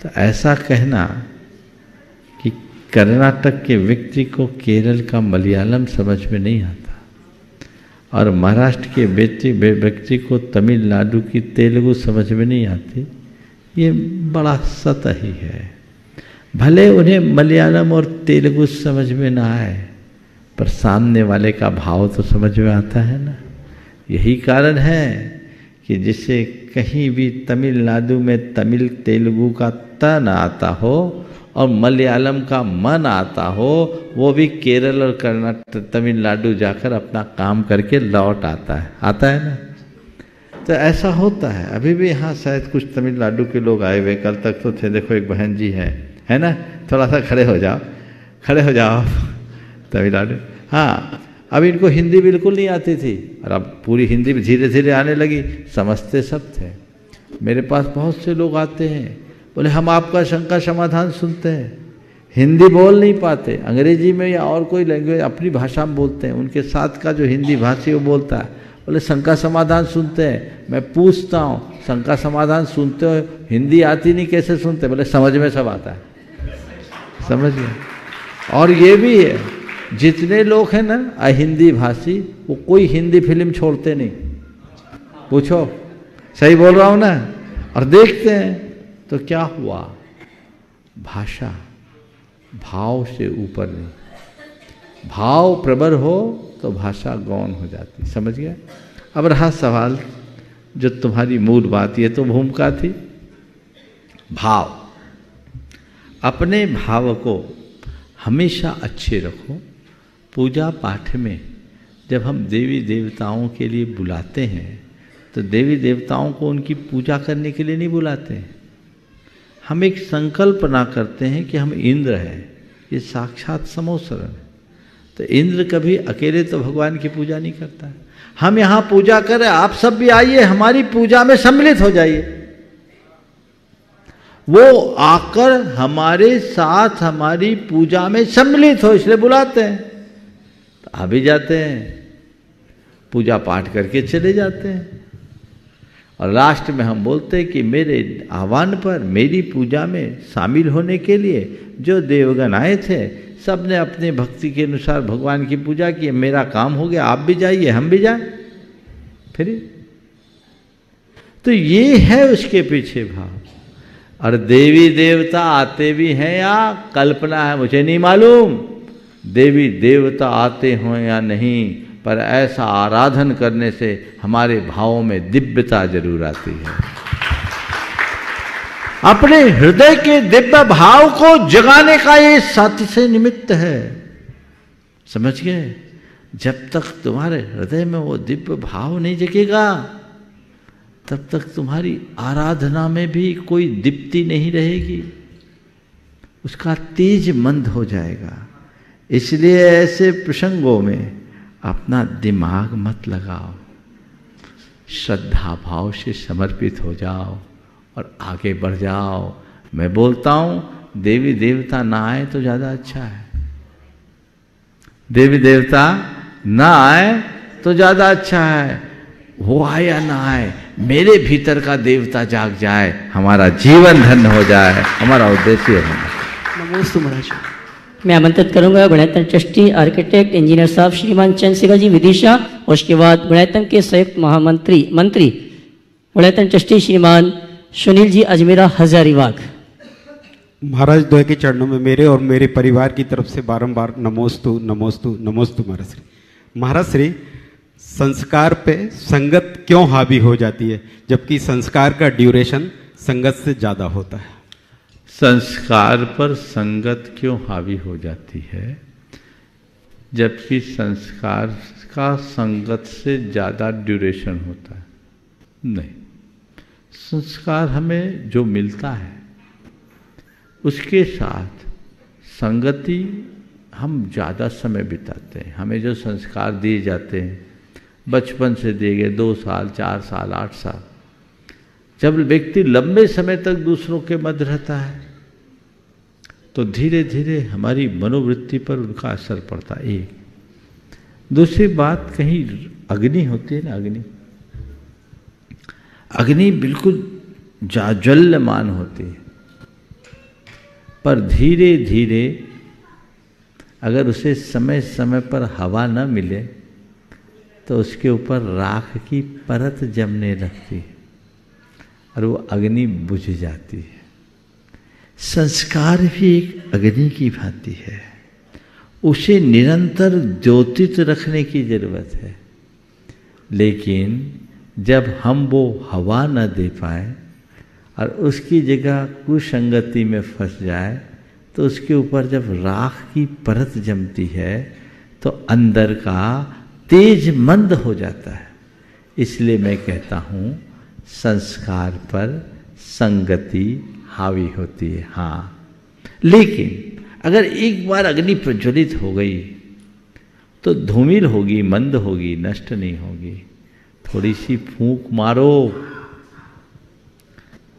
तो ऐसा कहना कि कर्नाटक के व्यक्ति को केरल का मलयालम समझ में नहीं आता और महाराष्ट्र के व्यक्ति को तमिलनाडु की तेलुगु समझ में नहीं आती, ये बड़ा सतही है। भले उन्हें मलयालम और तेलुगु समझ में ना आए, पर सामने वाले का भाव तो समझ में आता है ना। यही कारण है कि जिसे कहीं भी तमिलनाडु में तमिल तेलुगु का त न आता हो और मलयालम का मन आता हो, वो भी केरल और कर्नाटक तमिलनाडु जाकर अपना काम करके लौट आता है ना। तो ऐसा होता है। अभी भी यहाँ शायद कुछ तमिलनाडु के लोग आए हुए, कल तक तो थे। देखो एक बहन जी है ना, थोड़ा सा खड़े हो जाओ तमिलनाडु। हाँ, अब इनको हिंदी बिल्कुल नहीं आती थी और अब पूरी हिंदी धीरे धीरे आने लगी, समझते सब थे। मेरे पास बहुत से लोग आते हैं, बोले हम आपका शंका समाधान सुनते हैं। हिंदी बोल नहीं पाते, अंग्रेजी में या और कोई लैंग्वेज अपनी भाषा में बोलते हैं। उनके साथ का जो हिंदी भाषी वो बोलता है, बोले शंका समाधान सुनते हैं। मैं पूछता हूँ शंका समाधान सुनते हो, हिंदी आती नहीं कैसे सुनते? बोले समझ में सब आता है। समझिए। और ये भी है, जितने लोग हैं ना अहिंदी भाषी, वो कोई हिंदी फिल्म छोड़ते नहीं। पूछो, सही बोल रहा हूँ ना? और देखते हैं तो क्या हुआ, भाषा भाव से ऊपर नहीं, भाव प्रबल हो तो भाषा गौण हो जाती। समझ गया? अब रहा सवाल जो तुम्हारी मूल बात, ये तो भूमिका थी। भाव, अपने भाव को हमेशा अच्छे रखो। पूजा पाठ में जब हम देवी देवताओं के लिए बुलाते हैं तो देवी देवताओं को उनकी पूजा करने के लिए नहीं बुलाते हैं। हम एक संकल्पना करते हैं कि हम इंद्र हैं, ये साक्षात समोसरण है। तो इंद्र कभी अकेले तो भगवान की पूजा नहीं करता है। हम यहाँ पूजा करें, आप सब भी आइए हमारी पूजा में सम्मिलित हो जाइए। वो आकर हमारे साथ हमारी पूजा में सम्मिलित हो, इसलिए बुलाते हैं। तो आ भी जाते हैं, पूजा पाठ करके चले जाते हैं। और लास्ट में हम बोलते हैं कि मेरे आह्वान पर मेरी पूजा में शामिल होने के लिए जो देवगण आए थे, सब ने अपने भक्ति के अनुसार भगवान की पूजा की। मेरा काम हो गया, आप भी जाइए हम भी जाएं। फिर तो ये है उसके पीछे भाव। और देवी देवता आते भी हैं या कल्पना है मुझे नहीं मालूम, देवी देवता आते हों या नहीं, पर ऐसा आराधन करने से हमारे भावों में दिव्यता जरूर आती है। अपने हृदय के दिव्य भाव को जगाने का ये साथी से निमित्त है। समझ गए? जब तक तुम्हारे हृदय में वो दिव्य भाव नहीं जगेगा तब तक तुम्हारी आराधना में भी कोई दीप्ति नहीं रहेगी, उसका तेज मंद हो जाएगा। इसलिए ऐसे प्रसंगों में अपना दिमाग मत लगाओ, श्रद्धा भाव से समर्पित हो जाओ और आगे बढ़ जाओ। मैं बोलता हूँ देवी देवता ना आए तो ज़्यादा अच्छा है। देवी देवता ना आए तो ज़्यादा अच्छा है। वो आए या ना आए, मेरे भीतर का देवता जाग जाए, हमारा जीवन धन्य हो जाए, हमारा उद्देश्य है। नमोस्तु महाराज। मैं आमंत्रित करूंगा गुणायतन ट्रस्टी आर्किटेक्ट इंजीनियर साहब श्रीमान चंद्रशेखर जी विदिशा, और उसके बाद गुणायतन के संयुक्त मंत्री गुणायतन ट्रस्टी श्रीमान सुनील जी अजमेरा हजारीबाग। महाराज द्वय के चरणों में मेरे और मेरे परिवार की तरफ से बारंबार नमोस्तु नमोस्तु नमोस्तु महाराज श्री। महाराज श्री, संस्कार पे संगत क्यों हावी हो जाती है जबकि संस्कार का ड्यूरेशन संगत से ज़्यादा होता है? संस्कार पर संगत क्यों हावी हो जाती है जबकि संस्कार का संगत से ज़्यादा ड्यूरेशन होता है? नहीं, संस्कार हमें जो मिलता है उसके साथ संगति हम ज़्यादा समय बिताते हैं। हमें जो संस्कार दिए जाते हैं बचपन से दिए गए, 2 साल 4 साल 8 साल, जब व्यक्ति लंबे समय तक दूसरों के मध्य रहता है तो धीरे धीरे हमारी मनोवृत्ति पर उनका असर पड़ता है। एक दूसरी बात, कहीं अग्नि होती है ना, अग्नि बिल्कुल जाज्वल्यमान होती है, पर धीरे धीरे अगर उसे समय समय पर हवा न मिले तो उसके ऊपर राख की परत जमने लगती है और वो अग्नि बुझ जाती है। संस्कार भी एक अग्नि की भांति है, उसे निरंतर द्योतित रखने की जरूरत है। लेकिन जब हम वो हवा न दे पाए और उसकी जगह कुसंगति में फंस जाए तो उसके ऊपर जब राख की परत जमती है तो अंदर का तेज मंद हो जाता है। इसलिए मैं कहता हूँ संस्कार पर संगति हावी होती है। हाँ, लेकिन अगर एक बार अग्नि प्रज्वलित हो गई तो धूमिल होगी, मंद होगी, नष्ट नहीं होगी। थोड़ी सी फूंक मारो,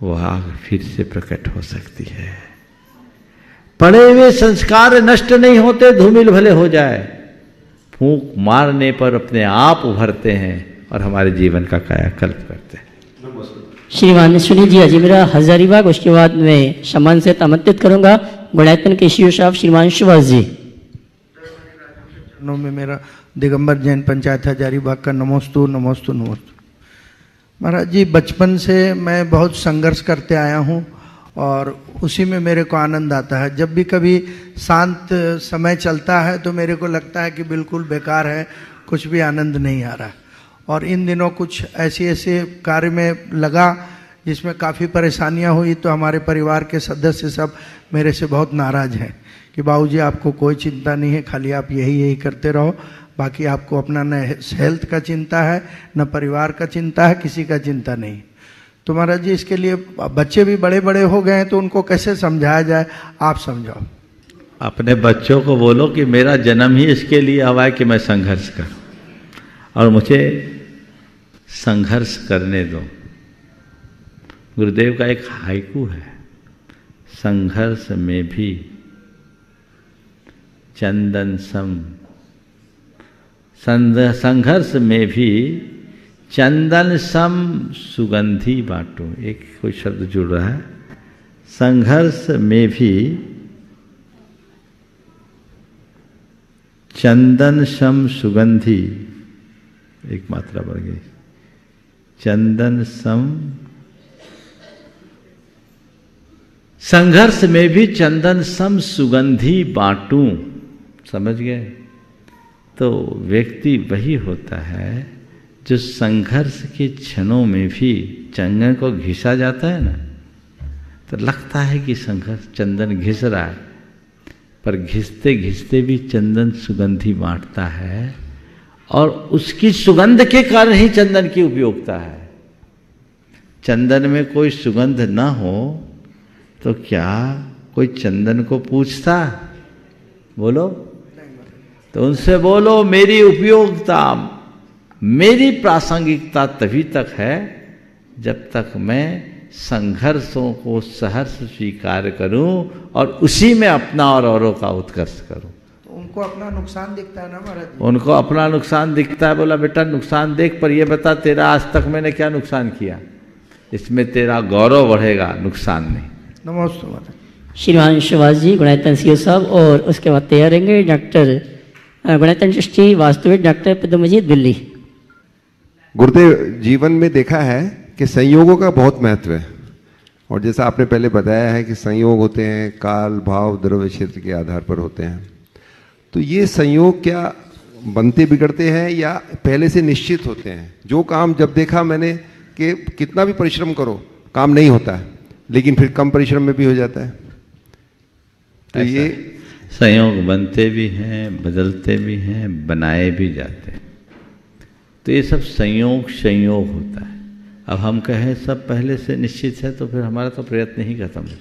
वो आग फिर से प्रकट हो सकती है। पड़े हुए संस्कार नष्ट नहीं होते, धूमिल भले हो जाए, फूंक मारने पर अपने आप उभरते हैं। और हमारे जीवन का कायाकल्प करते हैं। श्रीमान सुनील जी अजीमरा हजारीबाग, उसके बाद मैं सम्मान से आमंत्रित करूंगा गुणायतन के शिव साहब श्रीमान सुभाष जी। में मेरा दिगंबर जैन पंचायत हजारीबाग का नमोस्तु नमोस्तु नमोस्तु। महाराज जी, बचपन से मैं बहुत संघर्ष करते आया हूँ और उसी में मेरे को आनंद आता है। जब भी कभी शांत समय चलता है तो मेरे को लगता है कि बिल्कुल बेकार है, कुछ भी आनंद नहीं आ रहा। और इन दिनों कुछ ऐसे कार्य में लगा जिसमें काफ़ी परेशानियां हुई, तो हमारे परिवार के सदस्य सब मेरे से बहुत नाराज हैं कि बाबूजी आपको कोई चिंता नहीं है, खाली आप यही करते रहो, बाकी आपको अपना न हेल्थ का चिंता है, न परिवार का चिंता है, किसी का चिंता नहीं। तो महाराज जी, इसके लिए बच्चे भी बड़े बड़े हो गए हैं तो उनको कैसे समझाया जाए, आप समझाओ। अपने बच्चों को बोलो कि मेरा जन्म ही इसके लिए हुआ है कि मैं संघर्ष करूं और मुझे संघर्ष करने दो। गुरुदेव का एक हाइकू है, संघर्ष में भी चंदन सम, संघर्ष में भी चंदन सम सुगंधी बाटो। एक कोई शब्द जुड़ रहा है, संघर्ष में भी चंदन सम सुगंधी, एक मात्रा बढ़ गई, चंदन सम, संघर्ष में भी चंदन सम सुगंधी बांटूं। समझ गए? तो व्यक्ति वही होता है जो संघर्ष के क्षणों में भी चंदन को घिसा जाता है ना, तो लगता है कि संघर्ष चंदन घिस रहा है, पर घिसते घिसते भी चंदन सुगंधी बांटता है और उसकी सुगंध के कारण ही चंदन की उपयोगिता है। चंदन में कोई सुगंध ना हो तो क्या कोई चंदन को पूछता? बोलो, तो उनसे बोलो मेरी उपयोगिता, मेरी प्रासंगिकता तभी तक है जब तक मैं संघर्षों को सहर्ष स्वीकार करूं और उसी में अपना और औरों का उत्कर्ष करूं। तो उनको अपना नुकसान दिखता है ना महाराज? उनको अपना नुकसान दिखता है। बोला बेटा नुकसान देख, पर ये बता तेरा आज तक मैंने क्या नुकसान किया, इसमें तेरा गौरव बढ़ेगा, नुकसान नहीं। नमस्ते महाराज। श्रीमान सुभाष जी गुणायतन सीओ साहब, और उसके बाद तैयार रहेंगे डॉक्टर गुणायतन ट्रस्टी वास्तविक डॉक्टर पद्मजीत दिल्ली। गुरुदेव, जीवन में देखा है कि संयोगों का बहुत महत्व है, और जैसा आपने पहले बताया है कि संयोग होते हैं काल भाव द्रव्य क्षेत्र के आधार पर होते हैं, तो ये संयोग क्या बनते बिगड़ते हैं या पहले से निश्चित होते हैं? जो काम जब देखा मैंने कि कितना भी परिश्रम करो काम नहीं होता है, लेकिन फिर कम परिश्रम में भी हो जाता है। तो ये संयोग बनते भी हैं, बदलते भी हैं, बनाए भी जाते हैं। तो ये सब संयोग होता है। अब हम कहें सब पहले से निश्चित है तो फिर हमारा तो प्रयत्न ही खत्म है।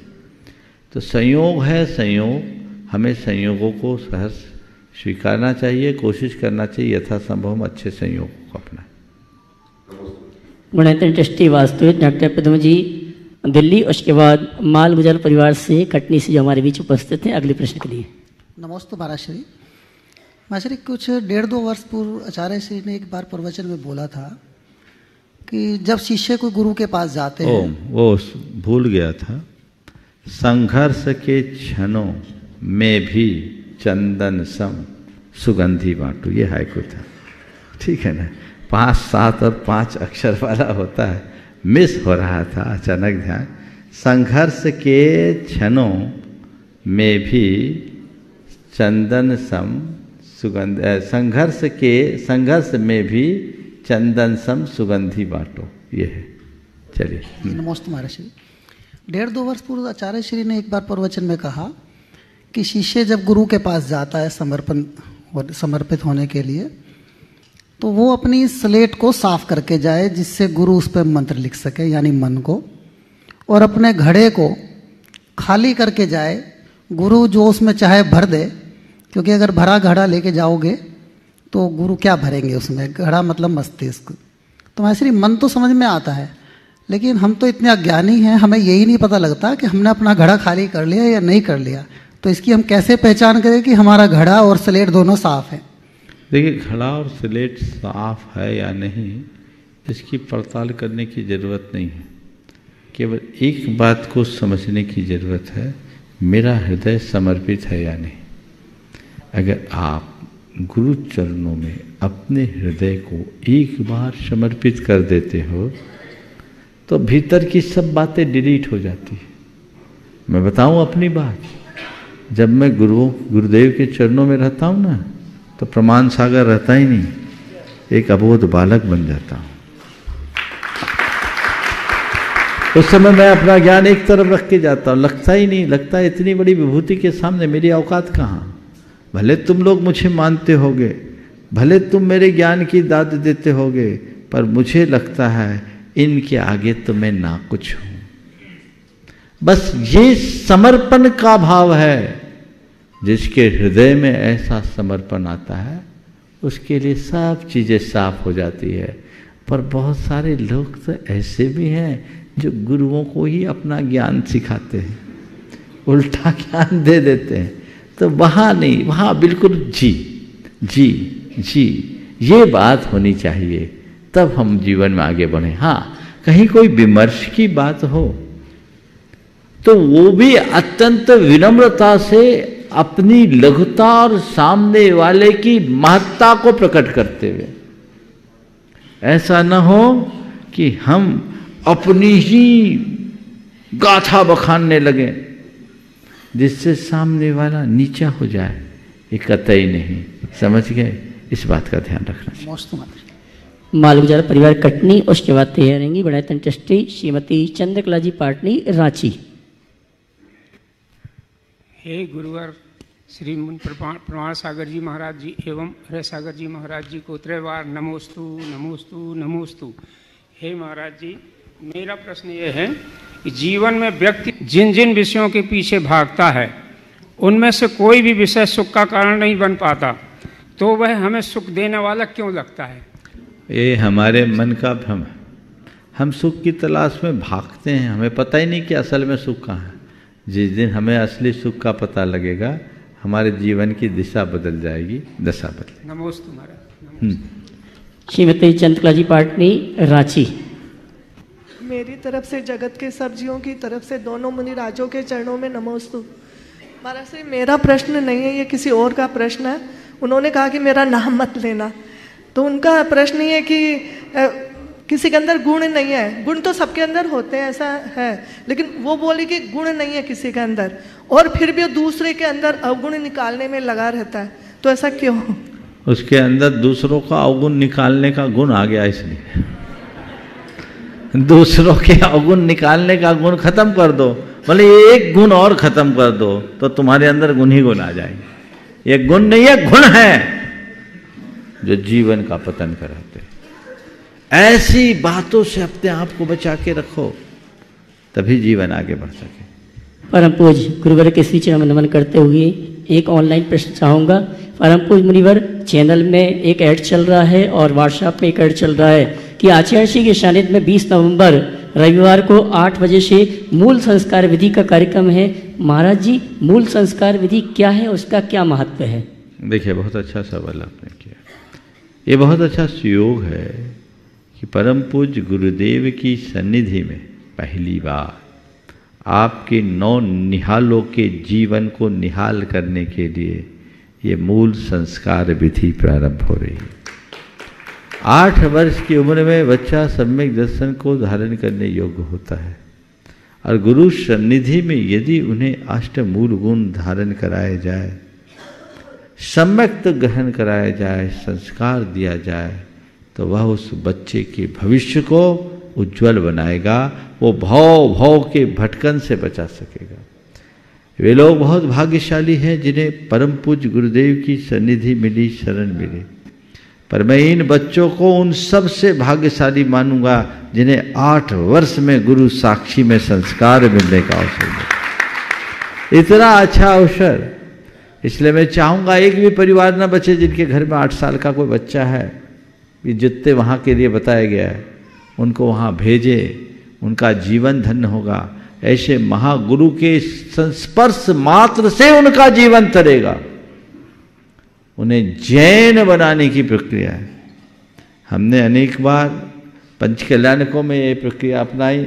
तो संयोग है, संयोग, हमें संयोगों को सहर्ष स्वीकारना चाहिए, कोशिश करना चाहिए यथासंभव हम अच्छे संयोग को अपनाएं। गुणायतन ट्रस्टी वास्तविक डॉक्टर पद्मजी दिल्ली, उसके बाद माल गुजर परिवार से कटनी से जो हमारे बीच उपस्थित हैं अगले प्रश्न के लिए। नमस्ते महाराज श्री, कुछ 1.5-2 वर्ष पूर्व आचार्य श्री ने एक बार प्रवचन में बोला था कि जब शिष्य को गुरु के पास जाते हैं, वो भूल गया था, संघर्ष के क्षणों में भी चंदन सम सुगंधी बांटू, ये हाइकू था। ठीक है ना, 5, 7 और 5 अक्षर वाला होता है, मिस हो रहा था अचानक ध्यान। संघर्ष के क्षणों में भी चंदन सम सुगंध, संघर्ष में भी चंदन सम सुगंधी बांटो, ये है। चलिए। नमस्ते महाराज श्री, 1.5-2 वर्ष पूर्व आचार्य श्री ने एक बार प्रवचन में कहा कि शिष्य जब गुरु के पास जाता है समर्पित होने के लिए, तो वो अपनी स्लेट को साफ करके जाए जिससे गुरु उस पर मंत्र लिख सके, यानी मन को, और अपने घड़े को खाली करके जाए, गुरु जो उसमें चाहे भर दे, क्योंकि अगर भरा घड़ा लेके जाओगे तो गुरु क्या भरेंगे उसमें, घड़ा मतलब मस्तिष्क। तो ऐसे मन तो समझ में आता है, लेकिन हम तो इतने अज्ञानी हैं, हमें यही नहीं पता लगता कि हमने अपना घड़ा खाली कर लिया या नहीं कर लिया। तो इसकी हम कैसे पहचान करें कि हमारा घड़ा और स्लेट दोनों साफ है? देखिए, घड़ा और स्लेट साफ है या नहीं इसकी पड़ताल करने की ज़रूरत नहीं है। केवल एक बात को समझने की ज़रूरत है, मेरा हृदय समर्पित है या नहीं। अगर आप गुरु चरणों में अपने हृदय को एक बार समर्पित कर देते हो तो भीतर की सब बातें डिलीट हो जाती है। मैं बताऊं अपनी बात, जब मैं गुरुदेव के चरणों में रहता हूं ना, तो प्रमाण सागर रहता ही नहीं, एक अबोध बालक बन जाता हूं। उस समय मैं अपना ज्ञान एक तरफ रख के जाता हूं, लगता ही नहीं, लगता है इतनी बड़ी विभूति के सामने मेरी औकात कहाँ। भले तुम लोग मुझे मानते होगे, भले तुम मेरे ज्ञान की दाद देते होगे, पर मुझे लगता है इनके आगे तो मैं ना कुछ हूं। बस ये समर्पण का भाव है। जिसके हृदय में ऐसा समर्पण आता है उसके लिए सब चीजें साफ हो जाती है। पर बहुत सारे लोग तो ऐसे भी हैं जो गुरुओं को ही अपना ज्ञान सिखाते हैं, उल्टा ज्ञान दे देते हैं। तो वहाँ नहीं, वहाँ बिल्कुल जी जी जी ये बात होनी चाहिए, तब हम जीवन में आगे बढ़े। हाँ, कहीं कोई विमर्श की बात हो तो वो भी अत्यंत विनम्रता से अपनी लघुता और सामने वाले की महत्ता को प्रकट करते हुए, ऐसा न हो कि हम अपनी ही गाथा बखानने लगे जिससे सामने वाला नीचा हो जाए। ये कतई नहीं। समझ गए? इस बात का ध्यान रखना चाहिए। मालगुजार परिवार कटनी, उसके बाद तैयार रहेंगी बड़ायतन ट्रस्टी श्रीमती चंद्रकला जी पाटनी, रांची। हे गुरुवर श्री प्रमाण सागर जी महाराज जी एवं हरे सागर जी महाराज जी को त्रैवार नमोस्तु नमोस्तु नमोस्तु। हे महाराज जी, मेरा प्रश्न ये है कि जीवन में व्यक्ति जिन जिन विषयों के पीछे भागता है उनमें से कोई भी विषय सुख का कारण नहीं बन पाता, तो वह हमें सुख देने वाला क्यों लगता है? ये हमारे मन का भ्रम है। हम सुख की तलाश में भागते हैं, हमें पता ही नहीं कि असल में सुख कहाँ है। जिस दिन हमें असली सुख का पता लगेगा हमारे जीवन की दिशा बदल जाएगी, दशा बदलेगी। नमोस्तु महाराज। श्रीमती चंद्रकला जी पाटनी, रांची। मेरी तरफ से जगत के सब जीवों की तरफ से दोनों मुनिराजों के चरणों में नमोस्तु। महाराज श्री, मेरा प्रश्न नहीं है, ये किसी और का प्रश्न है। उन्होंने कहा कि मेरा नाम मत लेना, तो उनका प्रश्न ये कि किसी के अंदर गुण नहीं है। गुण तो सबके अंदर होते हैं, ऐसा है, लेकिन वो बोली कि गुण नहीं है किसी के अंदर, और फिर भी वो दूसरे के अंदर अवगुण निकालने में लगा रहता है, तो ऐसा क्यों? उसके अंदर दूसरों का अवगुण निकालने का गुण आ गया, इसलिए दूसरों के अवगुण निकालने का गुण खत्म कर दो। बोले एक गुण और खत्म कर दो तो तुम्हारे अंदर गुण ही गुण आ जाएंगे। ये गुण नहीं है, गुण है जो जीवन का पतन कराते। ऐसी बातों से अपने आप को बचा के रखो, तभी जीवन आगे बढ़ सके। परम पूज्य गुरुवर के श्री चरण में नमन करते हुए एक ऑनलाइन प्रश्न चाहूँगा। परम पूज्य मुनिवर, चैनल में एक ऐड चल रहा है और व्हाट्सएप में एक ऐड चल रहा है कि आचार्य श्री के सानिध्य में 20 नवंबर रविवार को 8 बजे से मूल संस्कार विधि का कार्यक्रम है। महाराज जी, मूल संस्कार विधि क्या है, उसका क्या महत्व है? देखिए, बहुत अच्छा सवाल आपने किया। ये बहुत अच्छा सुयोग है कि परम पूज्य गुरुदेव की सन्निधि में पहली बार आपके 9 निहालों के जीवन को निहाल करने के लिए ये मूल संस्कार विधि प्रारंभ हो रही है। 8 वर्ष की उम्र में बच्चा सम्यक दर्शन को धारण करने योग्य होता है, और गुरु सन्निधि में यदि उन्हें अष्ट मूल गुण धारण कराए जाए, सम्यक ग्रहण कराया जाए, संस्कार दिया जाए, तो वह उस बच्चे के भविष्य को उज्जवल बनाएगा, वो भव के भटकन से बचा सकेगा। वे लोग बहुत भाग्यशाली हैं जिन्हें परम पूज्य गुरुदेव की सन्निधि मिली, शरण मिली। पर मैं इन बच्चों को उन सब से भाग्यशाली मानूंगा जिन्हें 8 वर्ष में गुरु साक्षी में संस्कार मिलने का अवसर मिला। इतना अच्छा अवसर, इसलिए मैं चाहूँगा एक भी परिवार न बचे जिनके घर में 8 साल का कोई बच्चा है। ये जितने वहाँ के लिए बताया गया है उनको वहाँ भेजे, उनका जीवन धन्य होगा। ऐसे महागुरु के संस्पर्श मात्र से उनका जीवन तरेगा। उन्हें जैन बनाने की प्रक्रिया है। हमने अनेक बार पंच कल्याणकों में ये प्रक्रिया अपनाई।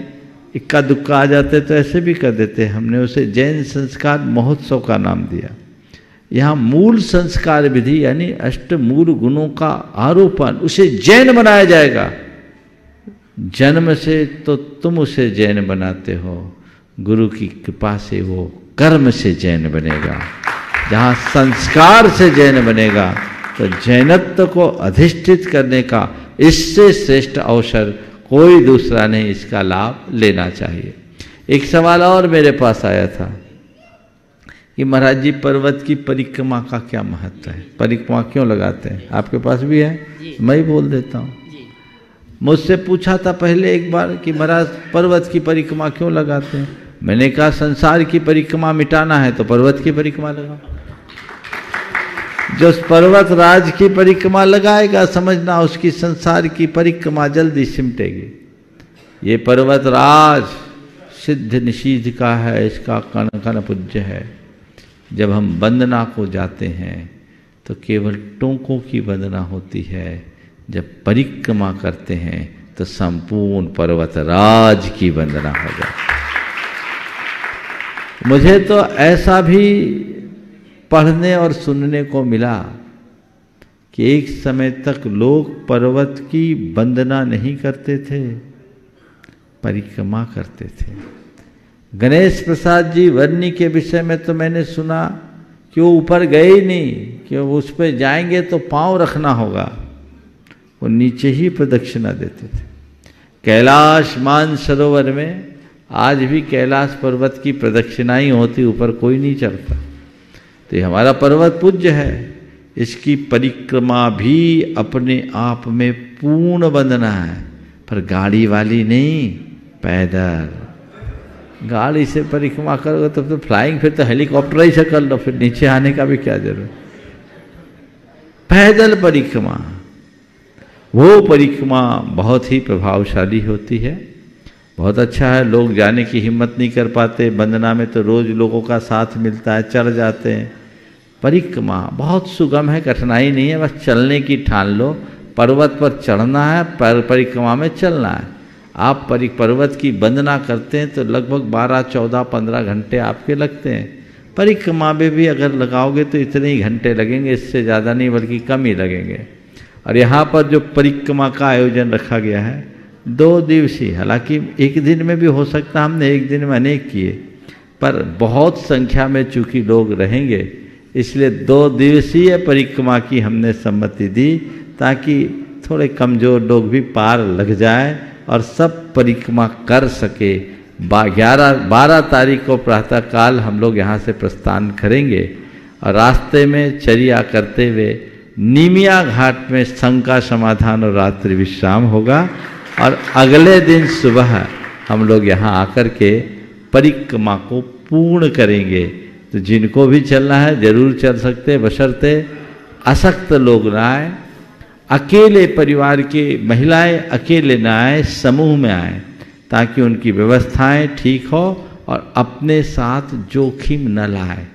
इक्का दुक्का आ जाते तो ऐसे भी कर देते। हमने उसे जैन संस्कार महोत्सव का नाम दिया। यहाँ मूल संस्कार विधि यानी अष्ट मूल गुणों का आरोपण, उसे जैन बनाया जाएगा। जन्म से तो तुम उसे जैन बनाते हो, गुरु की कृपा से वो कर्म से जैन बनेगा। जहाँ संस्कार से जैन बनेगा तो जैनत्व को अधिष्ठित करने का इससे श्रेष्ठ अवसर कोई दूसरा नहीं, इसका लाभ लेना चाहिए। एक सवाल और मेरे पास आया था कि महाराज जी पर्वत की परिक्रमा का क्या महत्व है, परिक्रमा क्यों लगाते हैं? आपके पास भी है, मैं ही बोल देता हूँ। मुझसे पूछा था पहले एक बार कि महाराज पर्वत की परिक्रमा क्यों लगाते हैं? मैंने कहा संसार की परिक्रमा मिटाना है तो पर्वत की परिक्रमा लगाओ। जो पर्वत राज की परिक्रमा लगाएगा समझना उसकी संसार की परिक्रमा जल्दी सिमटेगी। ये पर्वत राज सिद्ध निषिद्ध का है, इसका कण कण पूज्य है। जब हम वंदना को जाते हैं तो केवल टोंकों की वंदना होती है, जब परिक्रमा करते हैं तो संपूर्ण पर्वत राज की वंदना हो जाती। मुझे तो ऐसा भी पढ़ने और सुनने को मिला कि एक समय तक लोग पर्वत की वंदना नहीं करते थे, परिक्रमा करते थे। गणेश प्रसाद जी वर्णी के विषय में तो मैंने सुना कि वो ऊपर गए ही नहीं, कि उस पर जाएंगे तो पांव रखना होगा, वो नीचे ही प्रदक्षिणा देते थे। कैलाश मानसरोवर में आज भी कैलाश पर्वत की प्रदक्षिणा ही होती, ऊपर कोई नहीं चढ़ता। तो ये हमारा पर्वत पूज्य है, इसकी परिक्रमा भी अपने आप में पूर्ण वंदना है, पर गाड़ी वाली नहीं, पैदल। गाड़ी से परिक्रमा करोगे तो फ्लाइंग, फिर तो हेलीकॉप्टर ही से कर लो, फिर नीचे आने का भी क्या जरूरत। पैदल परिक्रमा, वो परिक्रमा बहुत ही प्रभावशाली होती है। बहुत अच्छा है, लोग जाने की हिम्मत नहीं कर पाते, वंदना में तो रोज लोगों का साथ मिलता है, चढ़ जाते हैं। परिक्रमा बहुत सुगम है, कठिनाई नहीं है, बस चलने की ठान लो। पर्वत पर चढ़ना है, परिक्रमा में चलना है। आप पर्वत की वंदना करते हैं तो लगभग 12, 14, 15 घंटे आपके लगते हैं। परिक्रमा में भी अगर लगाओगे तो इतने ही घंटे लगेंगे, इससे ज़्यादा नहीं बल्कि कम ही लगेंगे। और यहाँ पर जो परिक्रमा का आयोजन रखा गया है 2 दिवसीय, हालांकि एक दिन में भी हो सकता, हमने एक दिन में अनेक किए, पर बहुत संख्या में चूंकि लोग रहेंगे इसलिए 2 दिवसीय परिक्रमा की हमने सम्मति दी, ताकि थोड़े कमज़ोर लोग भी पार लग जाए और सब परिक्रमा कर सके। 12 तारीख को प्रातःकाल हम लोग यहाँ से प्रस्थान करेंगे और रास्ते में चर्या करते हुए नीमिया घाट में शंका समाधान और रात्रि विश्राम होगा। और अगले दिन सुबह हम लोग यहाँ आकर के परिक्रमा को पूर्ण करेंगे। तो जिनको भी चलना है जरूर चल सकते, बशर्ते असक्त लोग ना आए, अकेले परिवार के महिलाएं अकेले ना आए, समूह में आए, ताकि उनकी व्यवस्थाएं ठीक हो और अपने साथ जोखिम न लाए।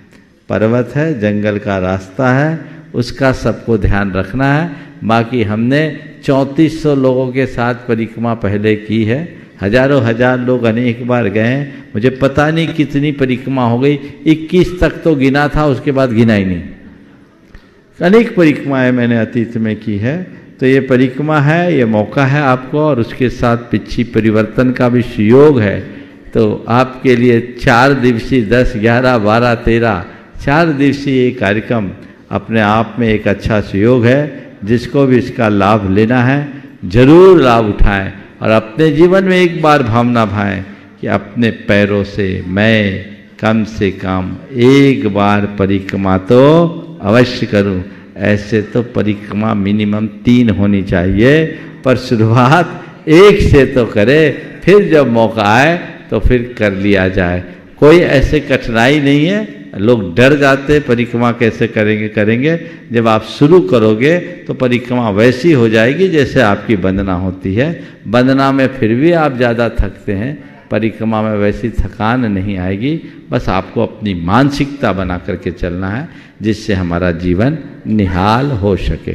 पर्वत है, जंगल का रास्ता है, उसका सबको ध्यान रखना है। बाकी हमने 3400 लोगों के साथ परिक्रमा पहले की है, हजारों हजार लोग अनेक बार गए। मुझे पता नहीं कितनी परिक्रमा हो गई, 21 तक तो गिना था, उसके बाद गिना ही नहीं। अनेक परिक्रमाएं मैंने अतीत में की है। तो ये परिक्रमा है, ये मौका है आपको, और उसके साथ पिछी परिवर्तन का भी सुयोग है। तो आपके लिए 4 दिवसीय 10, 11, 12, 13 4 दिवसीय ये कार्यक्रम अपने आप में एक अच्छा सुयोग है। जिसको भी इसका लाभ लेना है जरूर लाभ उठाएं और अपने जीवन में एक बार भावना भाएं कि अपने पैरों से मैं कम से कम एक बार परिक्रमा तो अवश्य करूं। ऐसे तो परिक्रमा मिनिमम 3 होनी चाहिए, पर शुरुआत 1 से तो करे, फिर जब मौका आए तो फिर कर लिया जाए। कोई ऐसे कठिनाई नहीं है। लोग डर जाते परिक्रमा कैसे करेंगे। जब आप शुरू करोगे तो परिक्रमा वैसी हो जाएगी जैसे आपकी वंदना होती है। वंदना में फिर भी आप ज़्यादा थकते हैं, परिक्रमा में वैसी थकान नहीं आएगी। बस आपको अपनी मानसिकता बना करके चलना है, जिससे हमारा जीवन निहाल हो सके।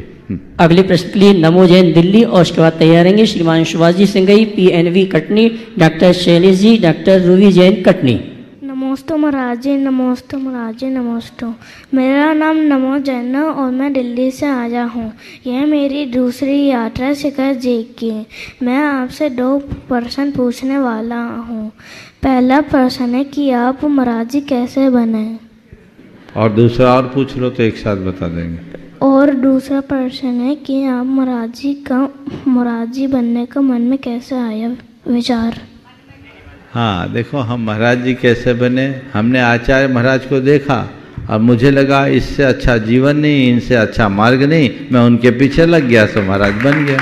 अगले प्रश्न के लिए नमो जैन दिल्ली और उसके बाद तैयार रहेंगे श्रीमान Shivaji Singhai, PNV Katni, doctor Shailesh ji, doctor Ruby Jain Katni. नमोस्तु महाराज जी, नमोस्तु महाराज जी, नमोस्तु। मेरा नाम नमो जैन है और मैं दिल्ली से आया हूँ। यह मेरी दूसरी यात्रा शिखर जी की। मैं आपसे 2 प्रश्न पूछने वाला हूँ। पहला प्रश्न है कि आप महाराज जी कैसे बने, और दूसरा और पूछ लो तो एक साथ बता देंगे। और दूसरा प्रश्न है कि आप महाराज जी बनने का मन में कैसे आया विचार। हाँ देखो, हम महाराज जी कैसे बने, हमने आचार्य महाराज को देखा और मुझे लगा इससे अच्छा जीवन नहीं, इनसे अच्छा मार्ग नहीं, मैं उनके पीछे लग गया तो महाराज बन गया।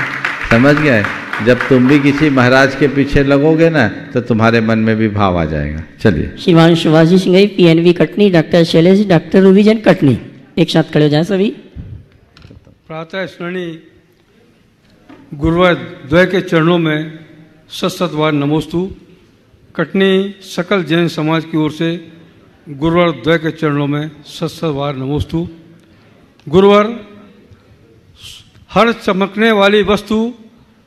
समझ गए? जब तुम भी किसी महाराज के पीछे लगोगे ना तो तुम्हारे मन में भी भाव आ जाएगा। चलिए। श्रीमान Shivaji Singhai, PNV Katni, doctor Shailesh, doctor Ruby Jain Katni. एक साथ खड़े हो जाए सभी। प्रातः स्मरणीय गुरुवर द्वय के चरणों में सत्सतवार नमोस्तु। कटनी सकल जैन समाज की ओर से गुरुवर द्वय के चरणों में सत्सतवार नमोस्तु। गुरुवर, हर चमकने वाली वस्तु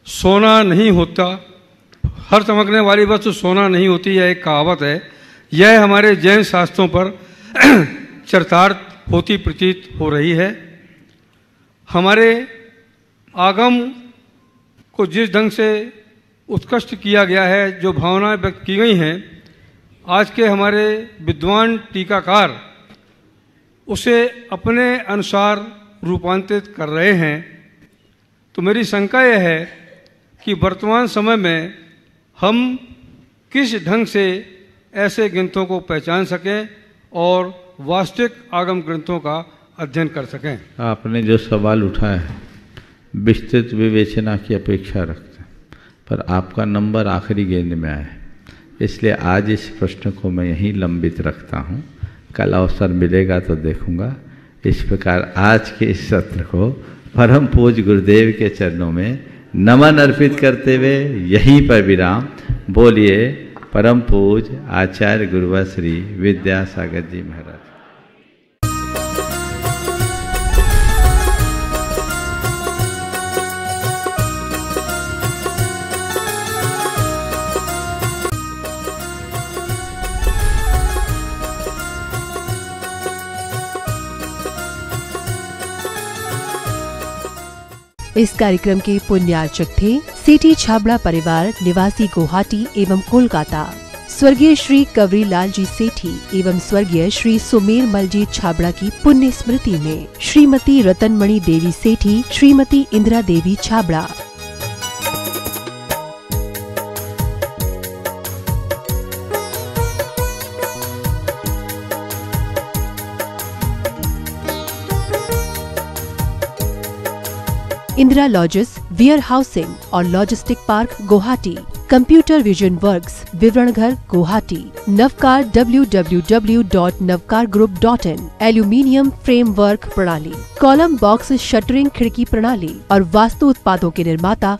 सोना नहीं होता, हर चमकने वाली वस्तु सोना नहीं होती, यह एक कहावत है। यह हमारे जैन शास्त्रों पर चरितार्थ होती प्रतीत हो रही है। हमारे आगम को जिस ढंग से उत्कृष्ट किया गया है, जो भावनाएं व्यक्त की गई हैं, आज के हमारे विद्वान टीकाकार उसे अपने अनुसार रूपांतरित कर रहे हैं। तो मेरी शंका यह है कि वर्तमान समय में हम किस ढंग से ऐसे ग्रंथों को पहचान सकें और वास्तविक आगम ग्रंथों का अध्ययन कर सकें। आपने जो सवाल उठाया है विस्तृत विवेचना की अपेक्षा रखते हैं, पर आपका नंबर आखिरी गेंद में आया है, इसलिए आज इस प्रश्न को मैं यहीं लंबित रखता हूँ। कल अवसर मिलेगा तो देखूँगा। इस प्रकार आज के इस सत्र को परम पूज्य गुरुदेव के चरणों में नमन अर्पित करते हुए यहीं पर विराम। बोलिए परम पूज्य आचार्य गुरुवर श्री विद्यासागर जी महाराज। इस कार्यक्रम के पुण्यार्चक थे सिटी छाबड़ा परिवार निवासी गुवाहाटी एवं कोलकाता, स्वर्गीय श्री कवरी लाल जी सेठी एवं स्वर्गीय श्री सुमेर मल जी छाबड़ा की पुण्य स्मृति में Shrimati Ratanmani Devi Sethi, Shrimati Indira Devi Chhabra. Indira lodges, warehousing और logistic park Guwahati, computer vision works, Vivaran Ghar Guwahati, Navkar www.navkargroup.in, aluminium framework प्रणाली, कॉलम बॉक्स शटरिंग खिड़की प्रणाली और वास्तु उत्पादों के निर्माता